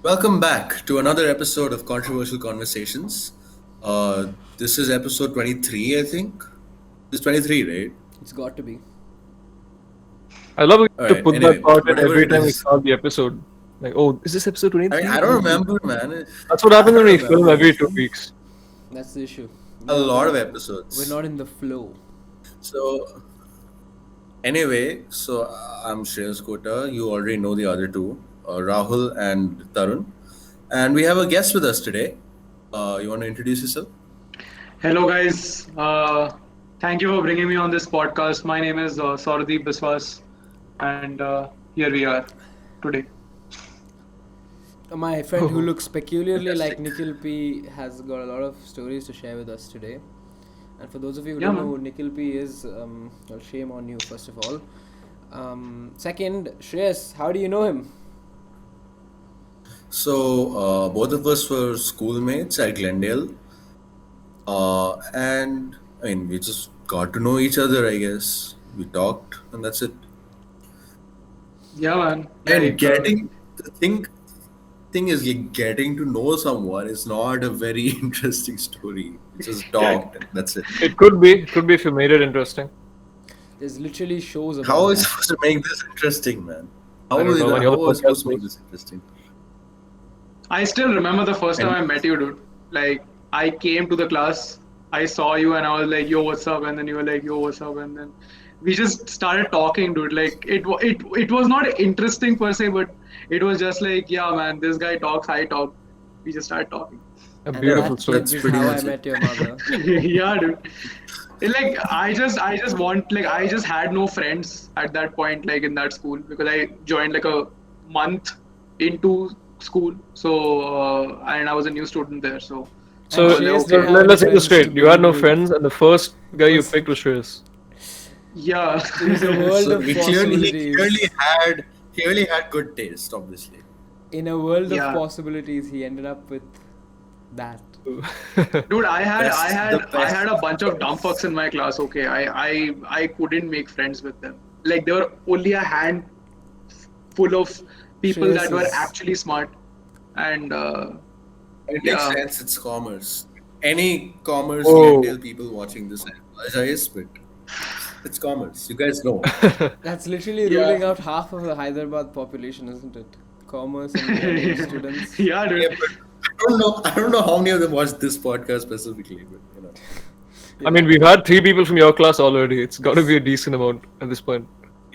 Welcome back to another episode of Controversial Conversations. This is episode 23, I think. It's 23, right? It's got to be. I love it All to right, put anyway, that thought in whatever every it time we is. start the episode. Like, oh, is this episode 23? I don't remember, man. That's what I happens don't when we film remember. every 2 weeks. That's the issue. A lot of episodes. We're not in the flow. So, anyway, I'm Shreyas Kota. You already know the other two, Rahul and Tarun. And we have a guest with us today. You want to introduce yourself? Hello, guys. Thank you for bringing me on this podcast. My name is Sauradeep Biswas, and here we are today. My friend who looks peculiarly like Nikhil P has got a lot of stories to share with us today. And for those of you who Yeah, don't man. know who Nikhil P is, well, shame on you, first of all. Second, Shreyas, how do you know him? So, both of us were schoolmates at Glendale. And I mean, we just got to know each other, I guess. We talked, and that's it. Yeah, man. And Like, the thing is, getting to know someone is not a very interesting story. We just talked, and that's it. It could be if you made it interesting. There's literally shows about How is that. supposed to make this interesting, man? I don't know, when you're the how is supposed to podcast make host. this interesting? I still remember the first time And- I met you, dude. Like, I came to the class, I saw you, and I was like, "Yo, what's up?" And then you were like, "Yo, what's up?" And then we just started talking, dude. Like, it was not interesting per se, but it was just like, "Yeah, man, this guy talks, I talk." We just started talking. A And beautiful that story. That's is pretty how I much it. met your mother. Yeah, dude. Like I just had no friends at that point, like in that school, because I joined like a month into school, so and I was a new student there, so So And Shreyas okay. didn't have let's any get this friends straight. to You had no begin with. friends, and the first guy you First- picked was Shreyas. yeah. There's a world So of he possibilities. clearly had good taste, obviously. In a world Yeah. of possibilities, he ended up with that. Dude, I Best- had the best. a bunch of dumb fucks in my class. Okay, I couldn't make friends with them. Like there were only a hand full of people Shreyas that were is- actually smart, and It makes Yeah. sense. It's commerce. Any commerce Oh. Glendale people watching this, I apologize, but it's commerce. You guys know. That's literally Yeah. ruling out half of the Hyderabad population, isn't it? Commerce and Glendale students. yeah, dude. Yeah, but I don't know how many of them watch this podcast specifically, but you know. I mean, we've had 3 people from your class already. It's got to be a decent amount at this point.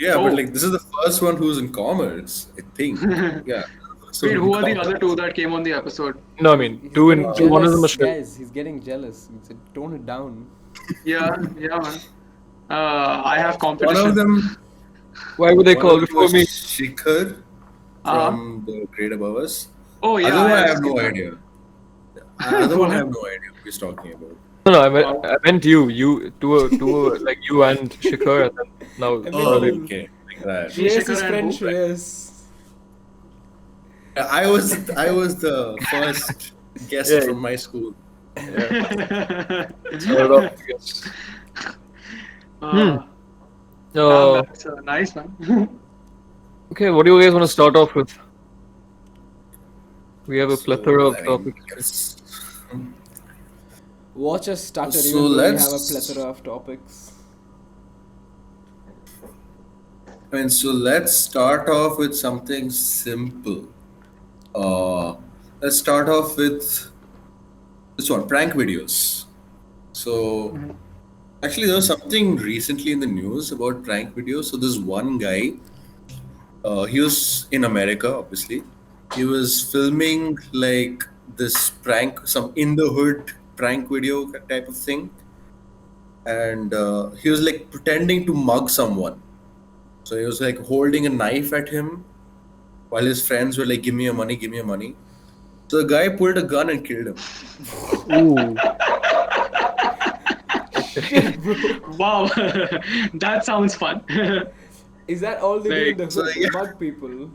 Yeah, Oh. but like this is the first one who's in commerce, I think. Yeah. So Wait, who are the commerce. other two that came on the episode? No, I mean, He's 2 and getting 2. One of them jealous, was Shreyas. guys. He's getting jealous. He said, tone it down. Yeah, man. I have One competition. of them Why would they one call of them before was me? Shikhar from the grade above us. Oh yeah, Other one I I have no skipped idea. Other one I have no idea what he's talking about. No, I meant you. You two like you and Shikhar, and then now. And Oh, then- okay. Like that. Shreyas' Shikhar and friend who? Shreyas. I was the first guest Yeah. from my school. Started off, I guess. Uh, Uh, That's nice, man. okay, what do you guys want to start off with? We have a plethora of I mean, topics. it's- Watch us stutter So even though we have a let's- plethora of topics. I mean, so let's start off with something simple. Let's start off with this one, prank videos. So actually, there was something recently in the news about prank videos. So this one guy, he was in America, obviously. He was filming like this prank, some in the hood prank video type of thing, and he was like pretending to mug someone. So he was like holding a knife at him while his friends were like, "Give me your money, give me your money." So the guy pulled a gun and killed him. Ooh. Wow, that sounds fun. Is that all they do in the so, hood? yeah. Mug people.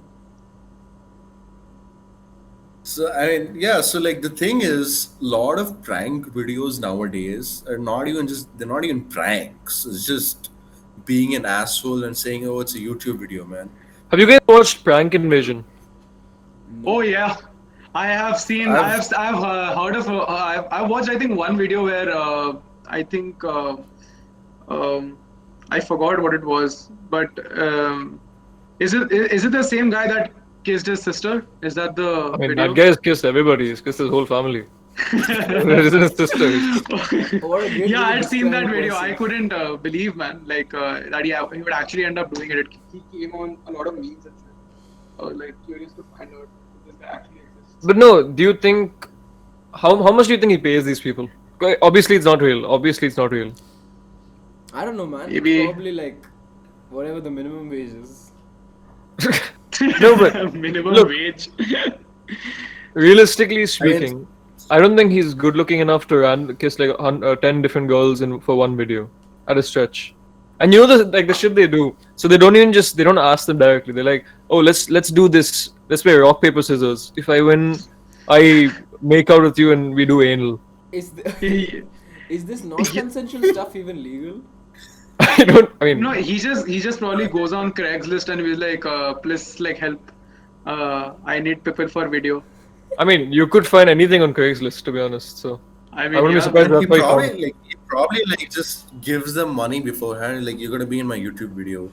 So I mean, yeah. So like the thing is, a lot of prank videos nowadays are not even they're not even pranks. It's just being an asshole and saying, "Oh, it's a YouTube video, man." Have you guys watched Prank Invasion? Oh yeah, I have seen, I've heard of, I've watched, I think, one video where I think, um, I forgot what it was, but is it the same guy that kissed his sister? Is that the I mean, that video? guy has kissed everybody. He's kissed his whole family. It isn't his sister. What a great Yeah, way to I'd seen describe that a video. person. I couldn't believe, man, like that he would actually end up doing it. He came on a lot of memes and shit. I was like curious to find out if this guy actually exists. But no, do you think how much do you think he pays these people? Obviously, it's not real. Obviously, it's not real. I don't know, man. Maybe- Probably like whatever the minimum wage is. No, but minimum look. wage. Realistically speaking, I don't think he's good looking enough to kiss like 10 different girls for one video at a stretch. And you know the shit they do. So they don't ask them directly. They're like, oh, let's do this. Let's play rock paper scissors. If I win, I make out with you and we do anal. Is He- is this non-consensual stuff even legal? I mean, No, he just probably goes on Craigslist and he's like, please like help. I need people for video. I mean, you could find anything on Craigslist, to be honest. So I I mean, wouldn't be yeah, surprised He that's why he found- probably just gives them money beforehand. Like, you're gonna be in my YouTube video.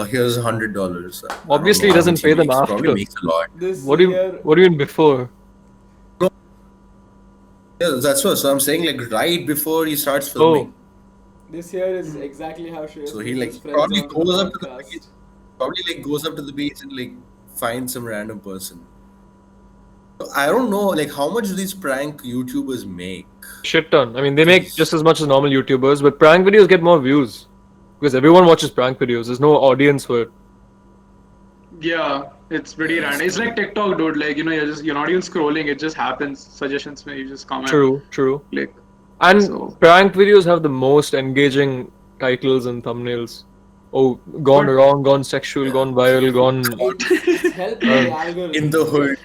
Here's $100. Obviously, he doesn't pay them Probably after. makes a lot. This What do year, you mean before? Yeah, that's what. So I'm saying, like, right before he starts filming. this year is exactly how she So he like friends probably on the goes up to the podcast. beach. Probably like goes up to the beach and like finds some random person. So I don't know, like, how much do these prank YouTubers make? Shit ton. I mean, they make just as much as normal YouTubers, but prank videos get more views because everyone watches prank videos. There's no audience for it. yeah, it's pretty random. It's like TikTok, dude. Like, you're not even scrolling. It just happens. Suggestions, you just comment. True. Click. And So- prank videos have the most engaging titles and thumbnails. Oh, gone But- wrong, gone sexual, gone viral, gone It's helped by the algorithm. In the hood.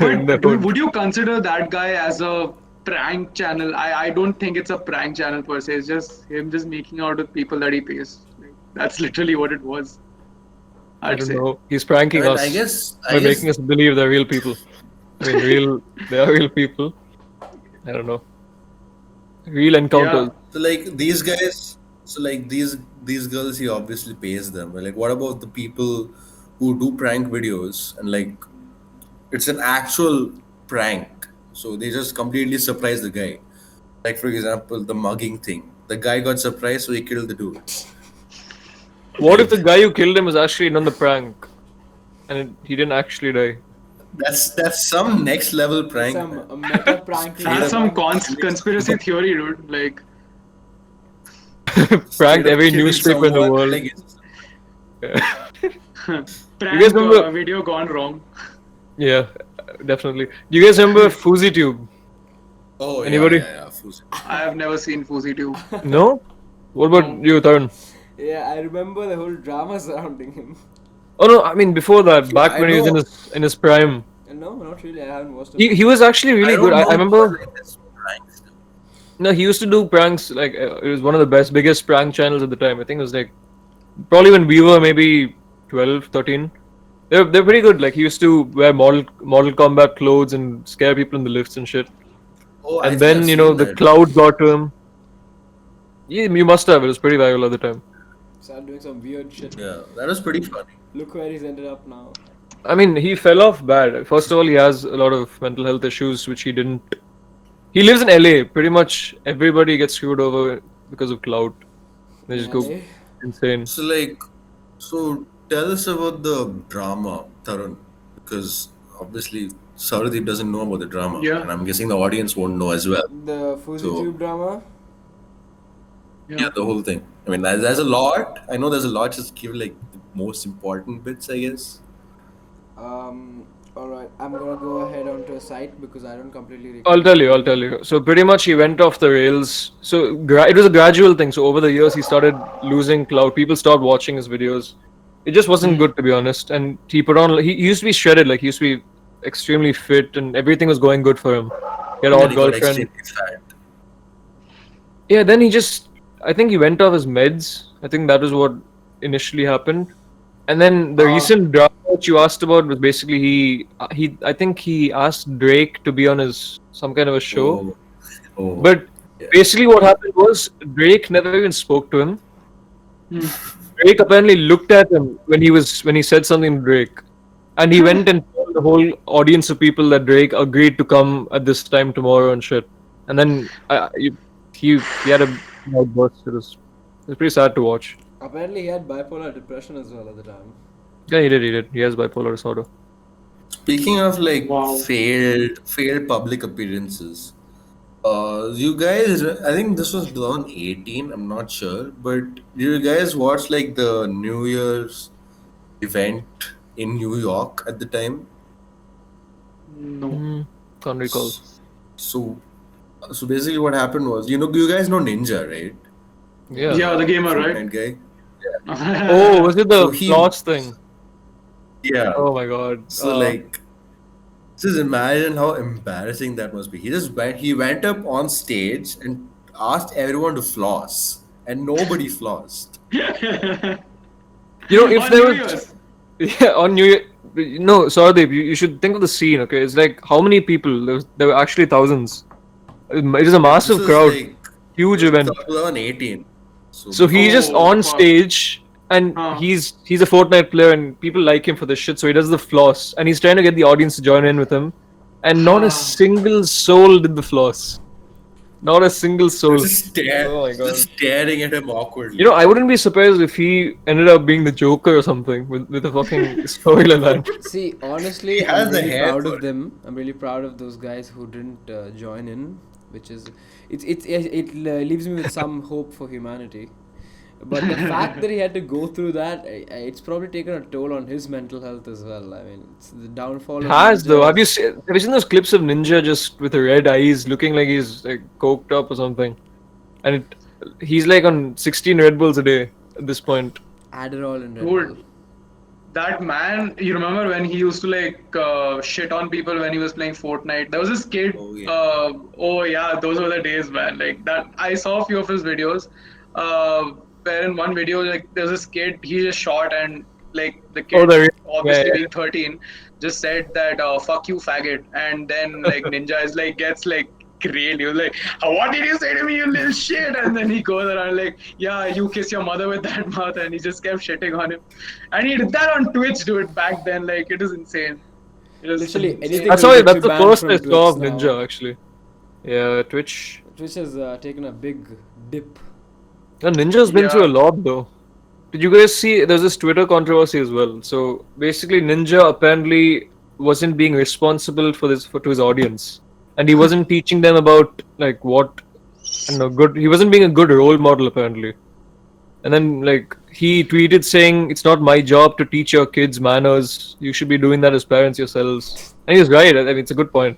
in the hood. Would you consider that guy as a prank channel? I don't think it's a prank channel per se. It's just him just making out with people that he pays. Like, that's literally what it was. I I'd don't say. know. He's pranking Well, us I guess by making us believe they're real people. I mean, they are real people. I don't know. Real encounters. so like these guys. So like these girls, he obviously pays them. But like, what about the people who do prank videos and like it's an actual prank? So they just completely surprise the guy. Like, for example, the mugging thing. The guy got surprised, so he killed the dude. What if the guy who killed him was actually done the prank, and he didn't actually die? That's some next level prank. Some man. meta pranking. That's some conspiracy theory, dude. Like, Pranked Straight up every killing newspaper in the someone, world. like, it's- prank guys remember- video gone wrong. Yeah, definitely. Do you guys remember Fouseytube? Oh, Anybody? Yeah. Fousey. I have never seen Fouseytube. No? What about you, Tarun? Yeah, I remember the whole drama surrounding him. Oh no, I mean before that, back I when he was know. in his prime. No, not really. I haven't watched it. He was actually really don't good. I know remember. about this pranks. No, he used to do pranks. Like it was one of the biggest prank channels at the time. I think it was like probably when we were maybe 12, 13. They're pretty good. Like he used to wear Model Combat clothes and scare people in the lifts and shit. Oh, I And think then I've you know seen the that. cloud got to him. Yeah, you must have. It was pretty viral at the time. Started doing some weird shit. Yeah, that was pretty funny. Look where he's ended up now. I mean, he fell off bad. First of all, he has a lot of mental health issues, which he didn't. He lives in LA. Pretty much everybody gets screwed over because of clout. They just go LA? insane. So tell us about the drama, Tarun, because obviously Sauradeep doesn't know about the drama, Yeah. and I'm guessing the audience won't know as well. The Fouseytube drama. Yeah, the whole thing. I mean, there's a lot. I know there's a lot. Just give like the most important bits, I guess. Alright, I'm gonna go ahead onto a site because I don't completely recall. I'll tell you. So pretty much he went off the rails. So it was a gradual thing. So over the years he started losing clout. People stopped watching his videos. It just wasn't good, to be honest. And he put on. He used to be shredded. Like he used to be extremely fit, and everything was going good for him. He had a And hot he got girlfriend. extremely fat. Yeah, then he just. I think he went off his meds. I think that was what initially happened. And then the recent drama what you asked about was basically I think he asked Drake to be on his some kind of a show. Oh. But Yeah. basically, what happened was Drake never even spoke to him. Hmm. Drake apparently looked at him when he said something to Drake, and he went and told the whole audience of people that Drake agreed to come at this time tomorrow and shit. And then he had a outburst. It was pretty sad to watch. Apparently, he had bipolar depression as well at the time. Yeah, he did. He has bipolar disorder. Speaking of like Wow. failed public appearances, you guys, I think this was 2018. I'm not sure, but did you guys watch like the New Year's event in New York at the time? No. Can't recall. So, so basically, what happened was, you guys know Ninja, right? Yeah. Yeah, the gamer, right? Fortnite guy. Oh, was it the So he- floss thing? Yeah. Oh my god. So like, just imagine how embarrassing that must be. He went up on stage and asked everyone to floss, and nobody flossed. You know, if On there New was Year's. yeah on New Year, no, Saurdeep, you should think of the scene. Okay, it's like how many people? There were actually thousands. It is a massive This is crowd, like huge event. 2018. So he's just Oh, on fuck. stage, and Huh. he's a Fortnite player, and people like him for this shit. So he does the floss, and he's trying to get the audience to join in with him, and not a Huh. single soul did the floss. Not a single soul. Oh my god. Just staring at him awkwardly. You know, I wouldn't be surprised if he ended up being the Joker or something with a fucking story like that. See, honestly, He has I'm the really hair proud for of it. them. I'm really proud of those guys who didn't join in, which is it leaves me with some hope for humanity. But the fact that he had to go through that, it's probably taken a toll on his mental health as well. I mean, it's the downfall of Has though. Ninja Have is- have you seen those clips of Ninja just with the red eyes, looking like he's like coked up or something? And he's like on 16 Red Bulls a day at this point. Adderall and Red Dude, Bull. that man, you remember when he used to like shit on people when he was playing Fortnite? There was this kid. Oh, yeah. Oh yeah, those were the days, man. Like that, I saw a few of his videos. Where in one video, like there's this kid, he just shot and like the kid, obviously yeah. being 13, just said that "fuck you, faggot," and then like Ninja is like gets like grilled. He was like, "What did you say to me, you little shit?" And then he goes around like, "Yeah, you kiss your mother with that mouth," and he just kept shitting on him. And he did that on Twitch, dude. Back then, like it is insane. It is Literally insane. anything. That's will why get that's you the banned first from I saw of Twitch now. Ninja actually. Yeah, Twitch. Twitch has taken a big dip. And Ninja's been through a Yeah. lot though. Did you guys see? There's this Twitter controversy as well. So basically, Ninja apparently wasn't being responsible for to his audience, and he wasn't teaching them about like what, I don't know, good. He wasn't being a good role model apparently. And then like he tweeted saying, "It's not my job to teach your kids manners. You should be doing that as parents yourselves." And he's right. I mean, it's a good point.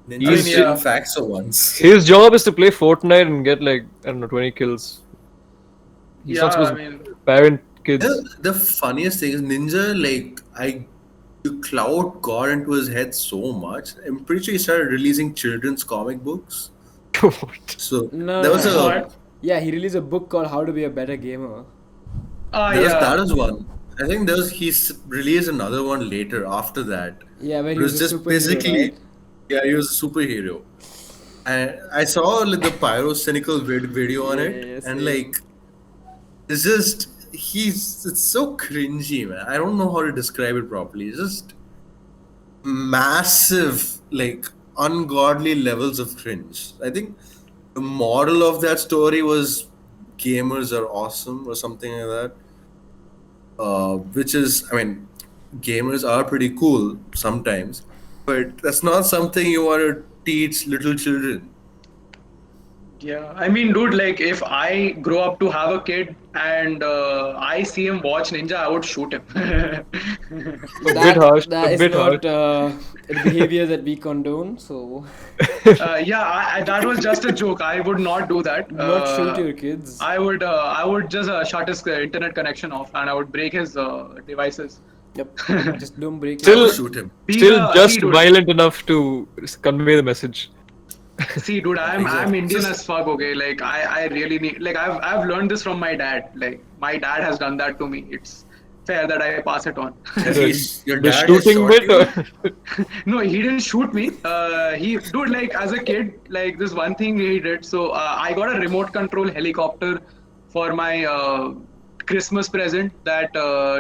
Ninja's He's- spitting facts for once. His job is to play Fortnite and get like, I don't know, 20 kills. He's not Yeah, supposed I to mean, parent kids. The funniest thing is Ninja, like, the cloud got into his head so much. I'm pretty sure he started releasing children's comic books. So No, there was no, a no. What? Yeah, he released a book called How to Be a Better Gamer. that was one. I think released another one later after that. Yeah, where It he was was a just superhero, basically, right? yeah, he was a superhero. And I saw like the pyrocynical video on Yeah, it, yeah, and same. like, it's just it's so cringy, man. I don't know how to describe it properly. It's just massive, like ungodly levels of cringe. I think the moral of that story was gamers are awesome or something like that. Which is, I mean, gamers are pretty cool sometimes, but that's not something you want to teach little children. yeah. I mean, dude, like if I grow up to have a kid and I see him watch Ninja, I would shoot him. A bit harsh. That A is bit not harsh. a behavior that we condone. So Yeah, that was just a joke. I would not do that. do not shoot your kids. I would just shut his internet connection off and I would break his devices. Yep. Just don't break. I Still- would shoot him. Being Still a- just see, dude, violent enough to convey the message. See, dude, I'm Exactly. Indian Just- as fuck. Okay, like I really need. Like I've learned this from my dad. Like my dad has done that to me. fair that I pass it on. Your The dad has shooting shot bit? you? No, he didn't shoot me. Dude, like as a kid, like this one thing he did. So I got a remote control helicopter for my Christmas present that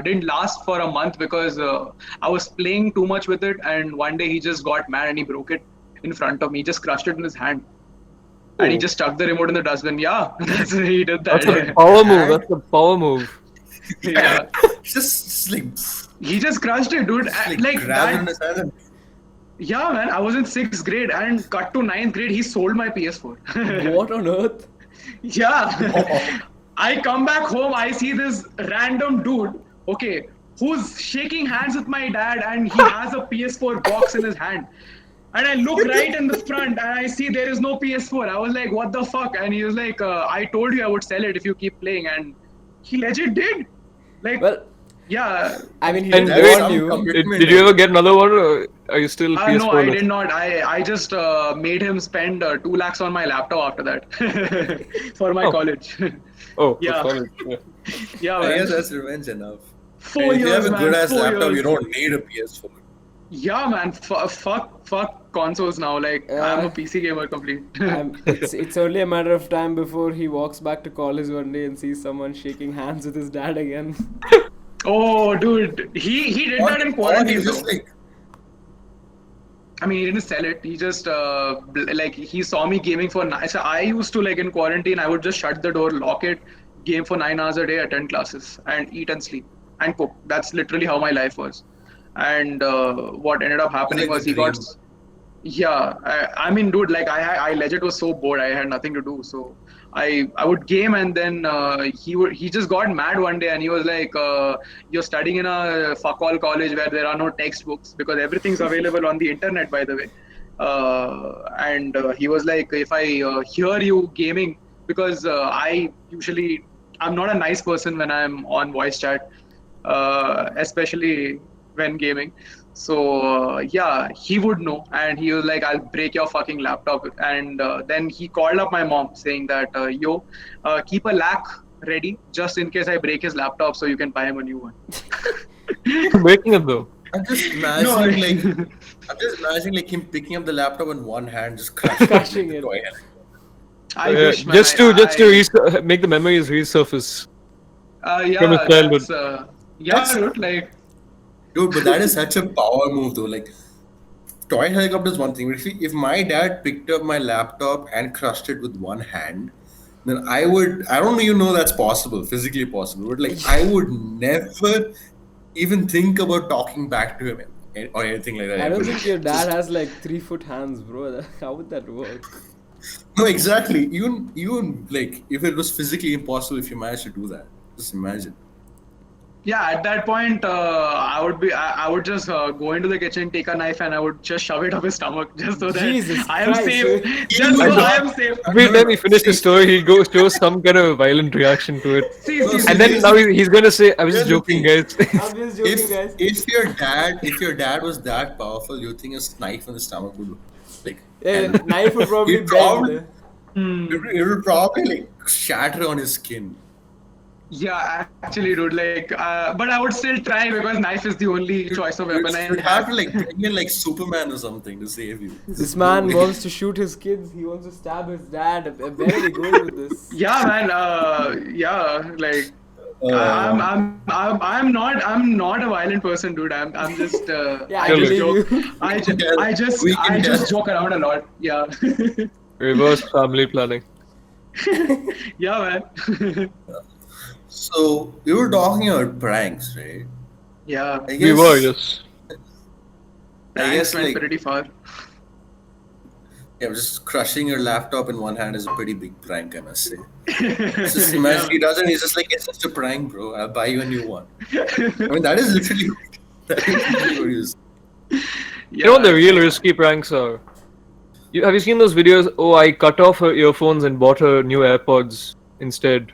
didn't last for a month because I was playing too much with it, and one day he just got mad and he broke it in front of me. He just crushed it in his hand, and he Oh, just stuck the remote in the dustbin. Yeah, he did that's a that. power move. And- That's a power move. Yeah, just like, he just crushed it, dude. Like grab it in that. his hand and Yeah, man, I was in 6th grade and cut to 9th grade, he sold my PS4. What on earth? Yeah. I come back home, I see this random dude, okay, who's shaking hands with my dad and he has a PS4 box in his hand. And I look right in the front and I see there is no PS4. I was like, what the fuck? And he was like, I told you I would sell it if you keep playing. And he legit did. Like, Well, yeah. I mean, he And didn't wait, warn you. Did you ever get another one, or are you still PS4? No, I did not. I just made him spend 2 lakhs on my laptop after that for my Oh. college. Oh, Yeah. college, yeah. Yeah, I man. guess that's revenge enough. 4 And if years, you have a man. good ass 4 laptop, years. you don't need a PS4. Yeah, man. Fuck consoles now. Like I'm a PC gamer complete. It's only a matter of time before he walks back to college one day and sees someone shaking hands with his dad again. Oh, dude, he did that in Or he quarantine just though. like, I mean, he didn't sell it. He just like he saw me gaming for so I used to like in quarantine. I would just shut the door, lock it, game for 9 hours a day, attend classes, and eat and sleep and cook. That's literally how my life was. And what ended up happening like was the he got. dream. Yeah, I mean, dude, like I legit was so bored. I had nothing to do, so I would game, and then he just got mad one day, and he was like, "You're studying in a fuck all college where there are no textbooks because everything's available on the internet, by the way." And he was like, "If I hear you gaming, because I'm not a nice person when I'm on voice chat, especially when gaming." So yeah, he would know, and he was like, "I'll break your fucking laptop." And then he called up my mom saying that, "Yo, keep a lakh ready just in case I break his laptop, so you can buy him a new one." Breaking it though. I'm just No, imagining like him picking up the laptop in one hand, just crushing Crushing it. it. With the toy. I wish, man, just to make the memories resurface from his yeah, childhood. that's That's- dude, like Dude, but that is such a power move though. Like, toy helicopter is one thing, but if my dad picked up my laptop and crushed it with one hand, then I don't even know that's possible, physically possible, but like I would never even think about talking back to him or anything like that. I don't ever. think your dad Just- has like 3-foot hands, bro. How would that work? No, exactly. Even like if it was physically impossible, if you managed to do that, just imagine. yeah, at that point, I would just go into the kitchen, take a knife, and I would just shove it up his stomach just so that Jesus I am Christ, safe. dude. Just so I am safe. Every time he finished the story, he goes shows some kind of violent reaction to it. See, No, And then now he's gonna say, "I was just Here's the joking, thing. guys." I'm just joking, guys. If your dad was that powerful, you think a knife in the stomach would like Yeah, and knife would probably He'd probably- bend. it would probably like shatter on his skin. Yeah, actually, dude. Like, but I would still try because knife is the only choice of weapon I You'd have have. to like bring in like Superman or something to save you. This man wants to shoot his kids. He wants to stab his dad. Where are we going with this? Yeah, man. Yeah, like. I'm not a violent person, dude. I'm just Yeah, I I just believe joke. you. I just joke around a lot. Yeah. Reverse family planning. Yeah, man. So we were talking about pranks, right? Yeah. I We were, yes. I guess went like pretty far. yeah, just crushing your laptop in one hand is a pretty big prank, I must say. Just imagine he does it. He's just like, it's just a prank, bro. I'll buy you a new one. I mean, that is literally what he is. You know what the real risky pranks are? Have you seen those videos? Oh, I cut off her earphones and bought her new AirPods instead.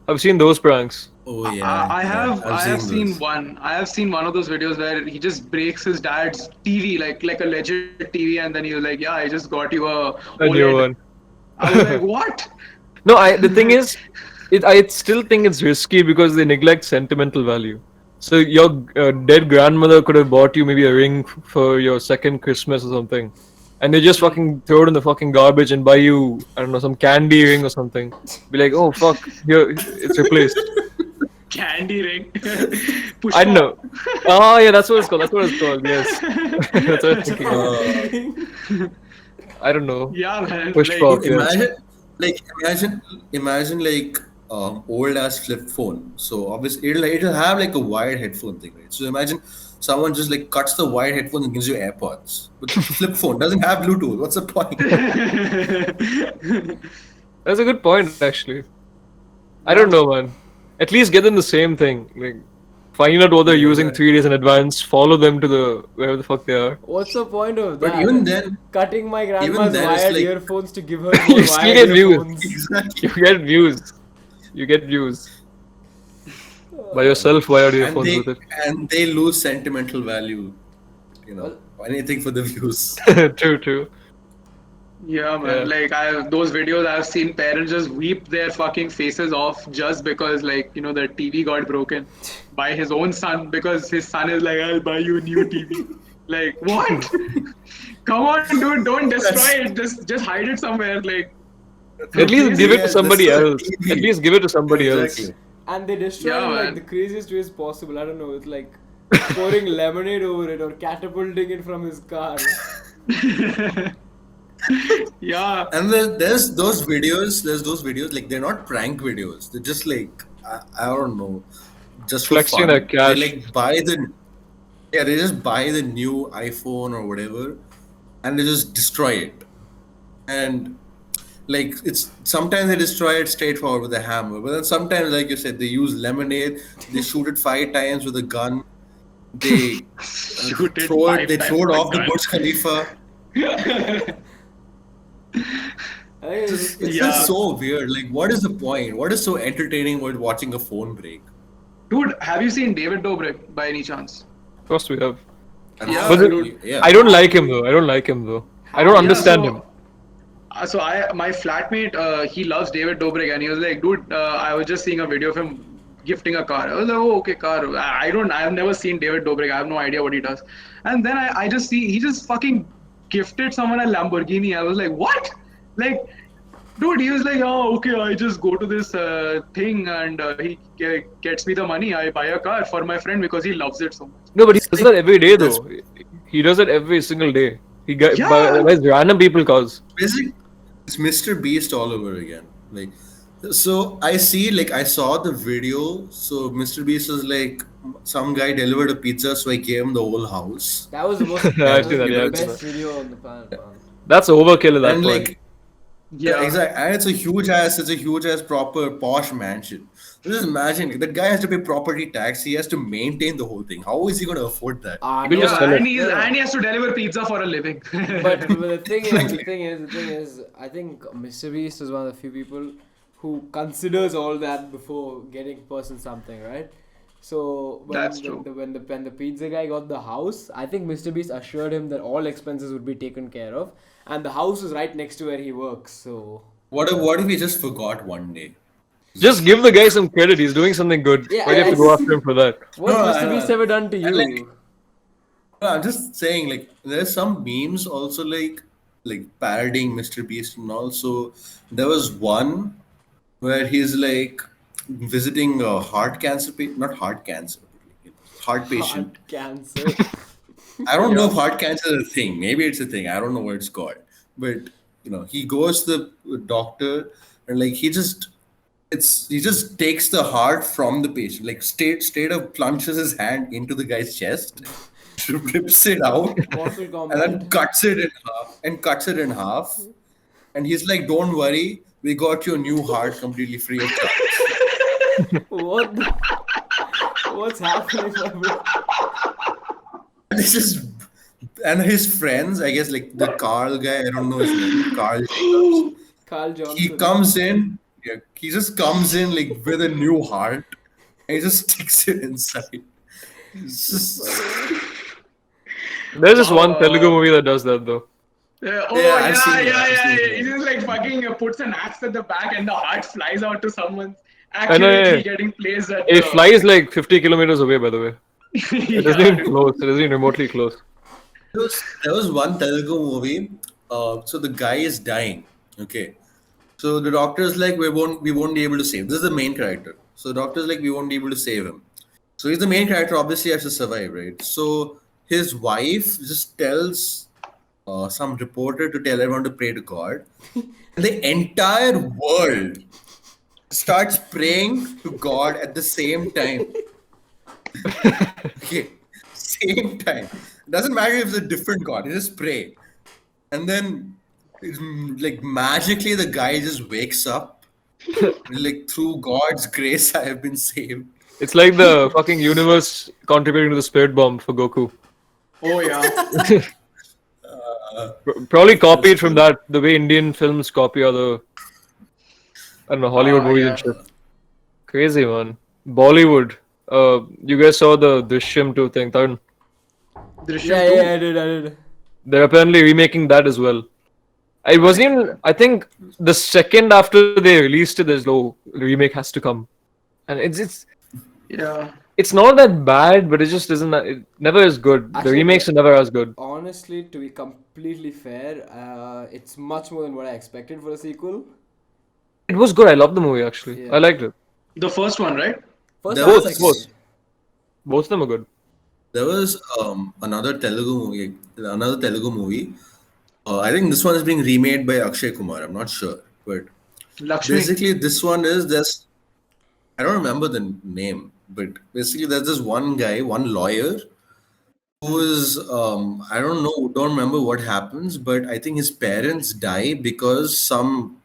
I've seen those pranks. Oh yeah. I have seen those. one. I have seen one of those videos where he just breaks his dad's TV, like a legit TV, and then he was like, "Yeah, I just got you a A new OLED." one. I was like, "What?" No, the thing is, I still think it's risky because they neglect sentimental value. So your dead grandmother could have bought you maybe a ring for your second Christmas or something, and they just fucking throw it in the fucking garbage and buy you, I don't know, some candy ring or something. Be like, oh fuck, here it's replaced. Candy ring. I don't Pushpa. know. Oh yeah, that's what it's called. That's what it's called. Yes, that's what I was thinking. Of. I don't know. Yeah, man. Push Like, pop. Dude, Yeah. imagine like old ass flip phone. So obviously it'll have like a wired headphone thing, right? So imagine someone just like cuts the wired headphone and gives you AirPods. But the flip phone doesn't have Bluetooth. What's the point? That's a good point, actually. I don't know, man. At least get them the same thing. Like, find out what they're using 3 days in advance. Follow them to the wherever the fuck they are. What's the point of But that? even then, Cutting my grandma's then it's wired like- earphones to give her You more still wired get views. earphones. exactly. You get views. You get views. By yourself, wired earphones with it. And they lose sentimental value. You know, anything for the views. True. yeah, man. Yeah. Like those videos I've seen parents just weep their fucking faces off just because, like, you know, the TV got broken by his own son because his son is like, I'll buy you a new TV. Like, what? Come on, dude, don't destroy it. Just hide it somewhere. Like, At least give it Yeah, to somebody that's the else. TV. At least give it to somebody Exactly. else. And they destroy Yeah, it like man. the craziest ways possible. I don't know. It's like pouring lemonade over it or catapulting it from his car. yeah. And there's those videos, like they're not prank videos. They're just like I don't know, just for Flexing fun. their cash. They like they just buy the new iPhone or whatever, and they just destroy it. And like it's sometimes they destroy it straightforward with a hammer, but then sometimes, like you said, they use lemonade. They shoot it 5 times with a gun. They Shoot it throw five it. They times throw it with a off the gun. Burj Khalifa. I think it's It's Yeah. just so weird. Like, what is the point? What is so entertaining about watching a phone break? Dude, have you seen David Dobrik by any chance? Of course we have. Yeah, But dude. yeah. I don't like him though. I don't like him though. I don't understand him. My flatmate, he loves David Dobrik, and he was like, dude, I was just seeing a video of him gifting a car. I was like, oh, okay, car. I've never seen David Dobrik. I have no idea what he does. And then I just see, he just fucking gifted someone a Lamborghini. I was like, what? Like, dude, he was like, oh, okay, I just go to this thing and he gets me the money. I buy a car for my friend because he loves it so much. No, but he does that every day though. He does it every single day. He buys random people cars. Basically, it's Mr. Beast all over again. Like, so I saw the video. So Mr. Beast was like, some guy delivered a pizza, so I gave him the whole house. That was the most I've that was seen that, the yeah, I've seen best that. video on the planet. Man. That's overkill at that And point. like, yeah, exactly. And it's a huge ass proper posh mansion. So just imagine, the guy has to pay property tax. He has to maintain the whole thing. How is he going to afford that? You can just sell it. And he has to deliver pizza for a living. But the thing is, I think Mr. Beast is one of the few people who considers all that before getting a person something, right? So That's true. When the pizza guy got the house, I think Mr. Beast assured him that all expenses would be taken care of, and the house is right next to where he works. So What if he just forgot one day? Just give the guy some credit. He's doing something good. Yeah, Why do you have to go after him for that? what's No, Mr. Beast ever done to you? like- No, I'm just saying, like, there's some memes also like parodying Mr. Beast, and also there was one where he's like visiting a heart patient. Heart cancer. I don't know if heart cancer is a thing. Maybe it's a thing. I don't know what it's called. But he goes to the doctor and like he just takes the heart from the patient, like straight up plunges his hand into the guy's chest, rips it out, Mortal and Kombat. then cuts it in half. And he's like, "Don't worry, we got your new heart completely free of charge." What's happening? This is, and his friends, I guess, like the Carl guy, I don't know his name, Carl. Carl Johnson. He comes in, he just comes in like with a new heart, and he just sticks it inside. It's just, There's this one Telugu movie that does that though. I've seen it. He just like fucking puts an axe at the back and the heart flies out to someone. accurately getting placed at It the. flies like 50 kilometers away, by the way. It isn't Yeah, even dude. close. It isn't even remotely close. There was one Telugu movie. So the guy is dying. Okay. So the doctor is like, we won't be able to save. This is the main character. So the doctor is like, we won't be able to save him. So he's the main character. Obviously, has to survive, right? So his wife just tells some reporter to tell everyone to pray to God, and the entire world starts praying to God at the same time. Okay, same time. It doesn't matter if it's a different God. You just pray, and then like magically the guy just wakes up. Like through God's grace, I have been saved. It's like the fucking universe contributing to the spirit bomb for Goku. Oh yeah. Probably That's copied from true. that, the way Indian films copy other, I don't know, Hollywood movies and Yeah. shit. Crazy, man. Bollywood. You guys saw the Drishyam 2 thing, Tarun? Drishyam Yeah, I 2. did. They're apparently remaking that as well. It wasn't even, I think the second after they released it, there's no remake has to come. And Yeah. it's not that bad, but it just isn't that, it never is good. The Actually, remakes are never as good. Honestly, to be completely fair, it's much more than what I expected for a sequel. It was good. I loved the movie actually. Yeah. I liked it. The first one, right? First There and Both, was second. both of them are good. there was another Telugu movie. I think this one is being remade by Akshay Kumar. I'm not sure, but Lakshmi. basically this one is this. I don't remember the name, but basically there's this one guy, one lawyer, who is don't remember what happens, but I think his parents die because some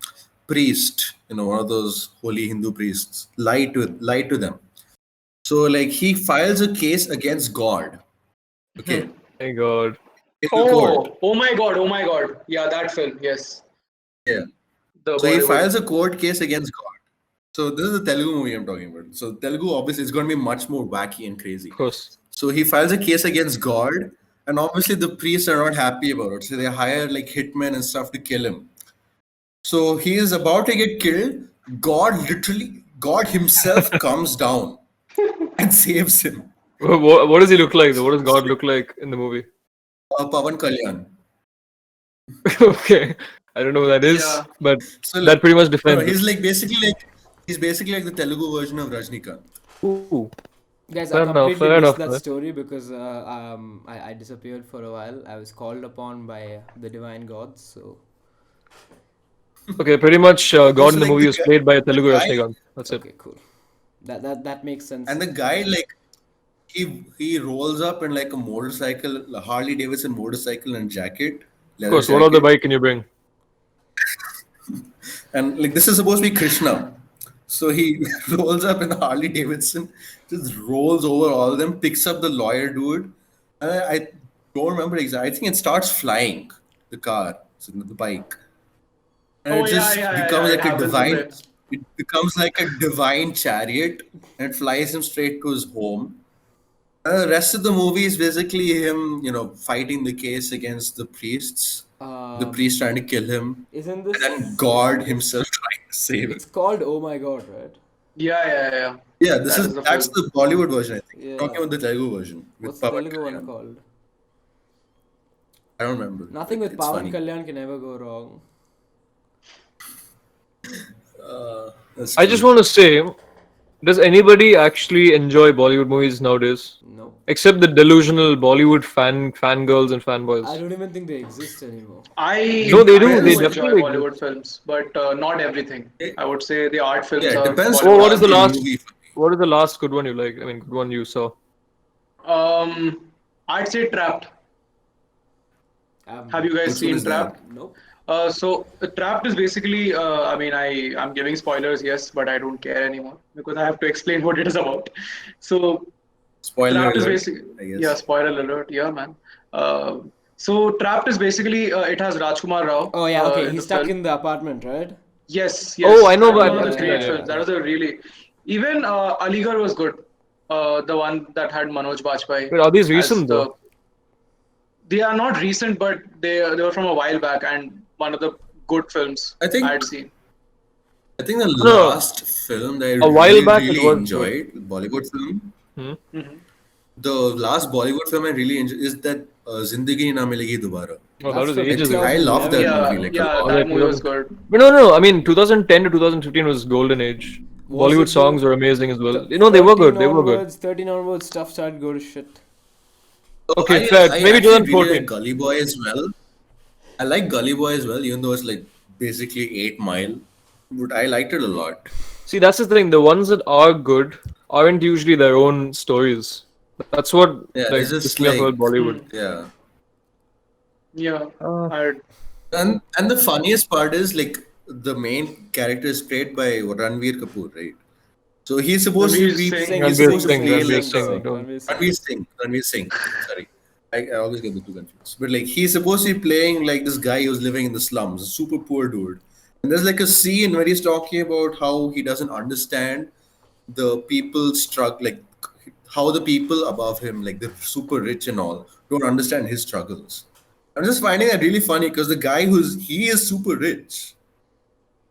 priest, one of those holy Hindu priests, lied to them. So like he files a case against God. Okay, My God. in the court. Oh my god, oh my god. Yeah, that film, yes. Yeah. The So he Bollywood. files a court case against God. So this is the Telugu movie I'm talking about. So Telugu obviously is going to be much more wacky and crazy. Of course. So he files a case against God, and obviously the priests are not happy about it. So they hire like hitmen and stuff to kill him. So he is about to get killed. God himself comes down and saves him. What does he look like though? What does God look like in the movie? Pavan Kalyan. Okay. I don't know what that is, Yeah. but So that pretty much no, defines it. he's basically like the Telugu version of Rajnikant. Ooh. Guys, Fair I enough, completely fair missed enough, that man. story because I disappeared for a while. I was called upon by the divine gods, so Okay, pretty much God So in the like movie was played by a Telugu guy Rajnikant. That's it. okay, cool. That makes sense. and the guy like he rolls up in like a motorcycle, a Harley Davidson motorcycle and jacket, Of leather course, what other jacket. bike can you bring? And like this is supposed to be Krishna. So he rolls up in the Harley Davidson, just rolls over all of them, picks up the lawyer dude. And I don't remember exactly. I think it starts flying, the car, so the bike. And Oh it yeah, just yeah, yeah. becomes It like a happens a divine bit. it becomes like a divine chariot, and it flies him straight to his home. The rest of the movie is basically him, fighting the case against the priests. The priest trying to kill him, Isn't and then this? God himself trying to save him. It's called Oh My God, right? Yeah. Yeah, That is the that's film. the Bollywood version, I think. Yeah. Talking about the Telugu version with What's the Pavan Telugu one Kalyan. called? I don't remember. Nothing but with it's Pavan funny. Kalyan can ever go wrong. That's I just true. want to say, does anybody actually enjoy Bollywood movies nowadays? No. Except the delusional Bollywood fangirls and I fanboys. don't even think they exist anymore. No, they I do. They do enjoy definitely exist. Bollywood films, but not everything. It- I would say the art yeah, films it are depends Oh, Bollywood what is art the on the films. last? movie for me. What is the last good one you like? I mean, good one you saw. I'd say Trapped. Have you guys Which one seen is that? Trapped? Nope. So Trapped is basically, I'm giving spoilers, yes, but I don't care anymore because I have to explain what it is about. So Spoiler Trapped is alert, basically, I guess. yeah, spoiler alert, yeah, man. So Trapped is basically, it has Rajkumar Rao Oh yeah, okay. in the He's stuck film. in the apartment, right? Yes, Oh, I know, that was but one of I've the seen great that. films. Yeah. That was a really, even Aligarh was good. The one that had Manoj Bajpayee Wait, are these as recent though? they are not recent, but they were from a while back and one of the good films I I think had seen. I think the No, last film that I a while really, back it really was good. enjoyed, Bollywood film, Hmm? the last Bollywood film I really enjoyed is that Zindagi Na Milegi Dobara. Oh, that That's was from I ages think ago. I love that 2011, I movie Yeah, like a think. yeah, Was lot. that that movie was 2000? good. But no. I mean, 2010 to 2015 was golden age. Was Bollywood it though? songs were amazing as well. The You know, they were 13 good. They were good. onwards, 13 onwards, stuff started go to shit. So Okay, fair. I Maybe actually really like 2014. Gully Boy as well. I like Gully Boy as well, even though it's like basically 8 Mile. But I liked it a lot. See, that's the thing. The ones that are good aren't usually their own stories. That's what Yeah, like it's pissed just me off about like Bollywood. yeah. Yeah, Uh, I And the funniest part is like the main character is played by Ranveer Kapoor, right? So Ranveer Singh. he's Sing, supposed to sing, play Ranveer like sing, Singh. sing, Don't. Ranveer Singh. Ranveer Singh. Sorry, I always get the two confused. But like he's supposed to be playing like this guy who's living in the slums, a super poor dude. And there's like a scene where he's talking about how he doesn't understand the people struggle, like how the people above him, like the super rich and all, don't understand his struggles. I'm just finding that really funny because the guy he is super rich.